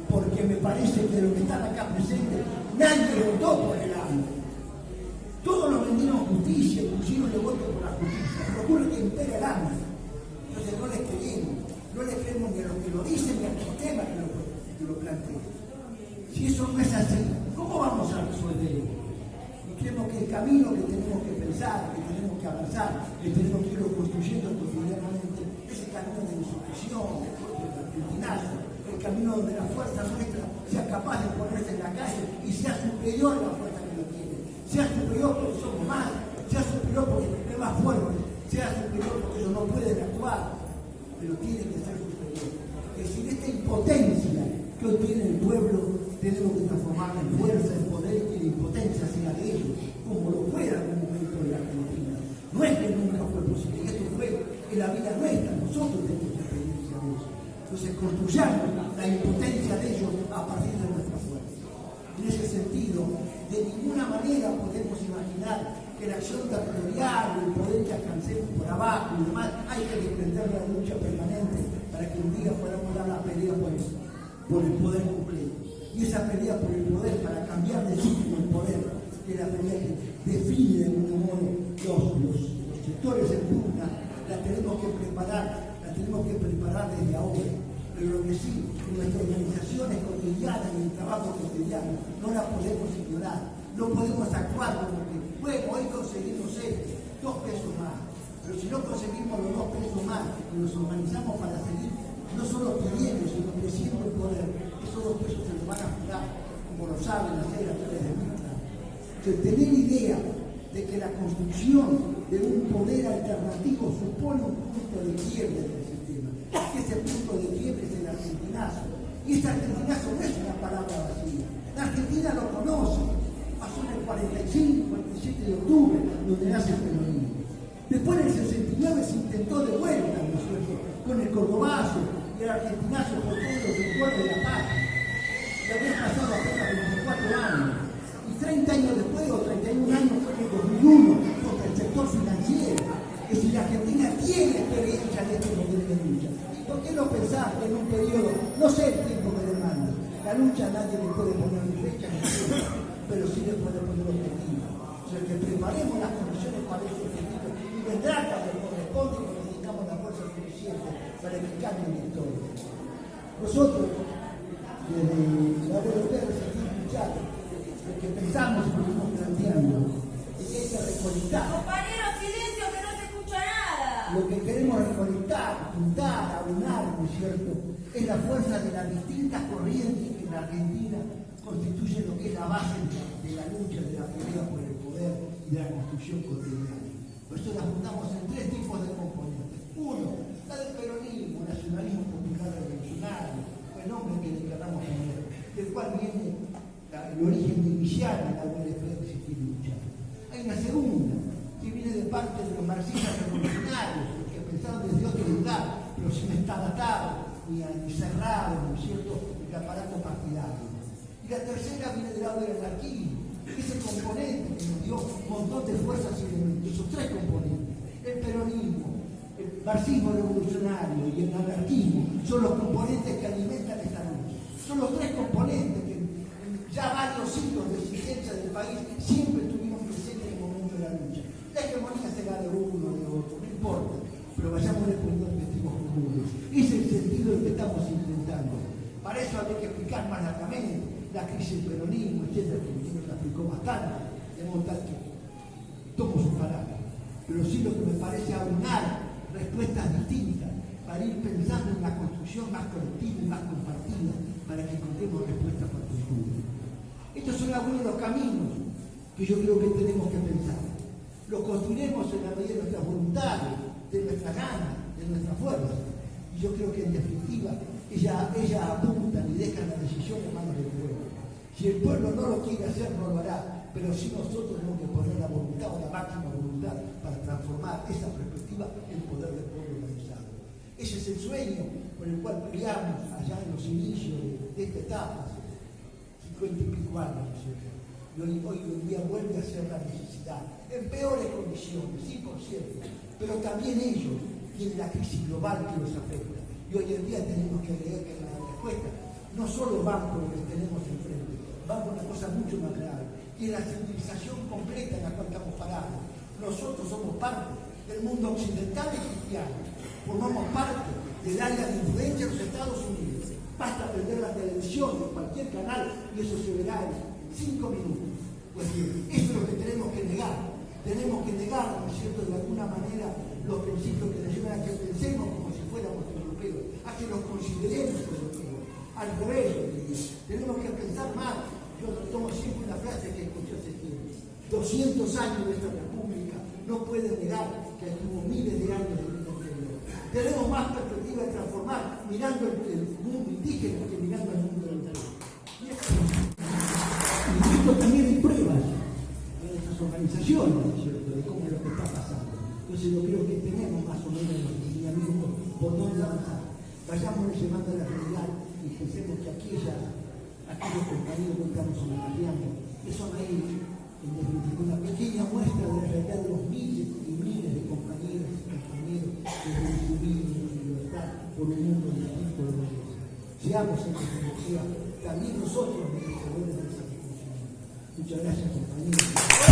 Porque me parece que los que están acá presentes, nadie votó por el hambre. Todos nos vendieron justicia, inclusive le voto por la justicia. Pero ocurre que impera el hambre. Entonces no les creemos ni a los que lo dicen ni al sistema que lo plantea. Si eso no es así, ¿cómo vamos a resolver esto? Y creemos que el camino que tenemos que pensar, que tenemos que avanzar, que tenemos que ir construyendo cotidianamente, es el camino de la institución, del argentinazo, el camino donde la fuerza nuestra sea capaz de ponerse en la calle y sea superior a la fuerza que lo tiene, sea superior porque somos más, sea superior porque es más fuerte, sea superior porque ellos no pueden actuar, pero tiene que ser superior. Es decir, esta impotencia que hoy tiene el pueblo, tenemos que transformarla en fuerza, en poder y en impotencia hacia de ellos, como lo fue en algún momento de la Argentina. No es que nunca fue posible, esto fue en la vida nuestra, nosotros tenemos experiencia de eso. Entonces construyamos la impotencia de ellos a partir de nuestra fuerza. En ese sentido, de ninguna manera podemos imaginar que la acción territorial, el poder que alcancemos por abajo y demás, hay que desprender la lucha permanente para que un día podamos dar la pelea por el poder completo. Y esa pelea por el poder, para cambiar de sitio el poder, que es la pelea que define de algún modo los sectores en pugna la tenemos que preparar desde ahora. Pero lo que sí, nuestras organizaciones cotidianas, en el trabajo cotidiano, no la podemos ignorar. No podemos actuar como que, bueno, hoy conseguimos esto, 2 pesos más. Pero si no conseguimos los 2 pesos más y nos organizamos para seguir, no solo pidiendo, sino creciendo el poder, esos 2 pesos se los van a jugar, como lo saben hacer a través de mí. Tener idea de que la construcción de un poder alternativo supone un punto de quiebre del sistema. Ese punto de quiebre es el argentinazo. Y ese argentinazo no es una palabra vacía. La Argentina lo conoce. Pasó en el 45, 47 de octubre, donde nace el peronismo. Después en el 69 se intentó de vuelta, ¿no es cierto?, con el cordobazo y el argentinazo por todos los recuerdos de la paz. Y había pasado apenas 24 años. Y 30 años después, o 31 años, fue en el 2001, contra el sector financiero. Que si la Argentina tiene experiencia en este modelo de lucha. ¿Y por qué no pensar que en un periodo, no sé el tiempo que demanda, la lucha nadie le puede poner ni fecha ni tiempo, pero sí le puede poner objetivo? O sea, que preparemos las condiciones para ese objetivo y vendrá cuando corresponde y necesitamos la fuerza suficiente para que cambie la historia. Nosotros, desde la Europea, resistimos luchar. Lo que pensamos y venimos planteando es que hay que recolectar. Compañero, silencio, que no se escucha nada. Lo que queremos recolectar, juntar, aunar, ¿no es cierto?, es la fuerza de las distintas corrientes que en la Argentina constituyen lo que es la base de la lucha, de la pelea por el poder y de la construcción cotidiana. Por eso la juntamos en 3 tipos de componentes. Uno, la del peronismo, nacionalismo popular revolucionario, el nombre que le queramos poner, del cual viene el origen inicial de la UNF de existir y luchar. Hay una segunda, que viene de parte de los marxistas revolucionarios, que pensaron desde otro lugar, pero sin estar atado, ni cerrado, ¿no es cierto?, el aparato partidario. Y la tercera viene del lado del anarquismo, ese componente que nos dio un montón de fuerzas y elementos, esos 3 componentes, el peronismo, el marxismo revolucionario y el anarquismo, son los componentes que alimentan esta lucha. Son los 3 componentes que ya varios siglos de existencia del país siempre tuvimos presente en el momento de la lucha. La hegemonía será de uno o de otro, no importa, pero vayamos respondiendo objetivos comunes. Ese es el sentido de lo que estamos intentando. Para eso hay que explicar más largamente la crisis del peronismo, etc., que nos la explicó bastante, de modo tal que tomo sus palabras. Pero sí lo que me parece aunar respuestas distintas para ir pensando en una construcción más colectiva y más compartida para que encontremos respuestas para el futuro. Estos son algunos de los caminos que yo creo que tenemos que pensar. Los construiremos en la medida de nuestras voluntades, de nuestras ganas, de nuestra fuerza. Y yo creo que en definitiva ellas apuntan y dejan la decisión en manos del pueblo. Si el pueblo no lo quiere hacer, no lo hará, pero si nosotros tenemos que poner la voluntad o la máxima voluntad para transformar esa perspectiva en poder del pueblo organizado. Ese es el sueño con el cual peleamos allá en los inicios de esta etapa, 50 y pico años, ¿cierto? Y hoy en día vuelve a ser la necesidad, en peores condiciones, sí, por cierto, pero también ellos tienen la crisis global que los afecta. Y hoy en día tenemos que leer que la respuesta no solo van por lo que tenemos enfrente, van por una cosa mucho más grave, que es la civilización completa en la cual estamos parados. Nosotros somos parte del mundo occidental y cristiano, formamos parte del área de influencia de los Estados Unidos. Basta prender la televisión en cualquier canal y eso se verá en 5 minutos. Pues bien, eso es lo que tenemos que negar. Tenemos que negar, ¿no es cierto?, de alguna manera los principios que nos llevan a que pensemos como si fuéramos europeos, a que nos consideremos europeos. Al revés, tenemos que pensar más. Yo tomo siempre una frase que escuché hace tiempo. 200 años de esta república no pueden negar que tuvo miles de años de vida anterior. Tenemos más perspectiva de transformar mirando el mundo indígena que mirando el mundo europeo. Y esto también hay pruebas en nuestras organizaciones, ¿no es cierto?, de cómo es lo que está pasando. Entonces yo creo que tenemos más o menos los lineamientos por dónde avanzar. Vayamos llevando la realidad y pensemos que aquellos compañeros que estamos homenajeando, que son ahí, en definitiva, una pequeña muestra de la realidad de los miles y miles de compañeros y compañeros que recibimos en libertad por un mundo distinto de nosotros. Seamos en definitiva también nosotros los que se vuelven a esa discusión. Muchas gracias, compañeros.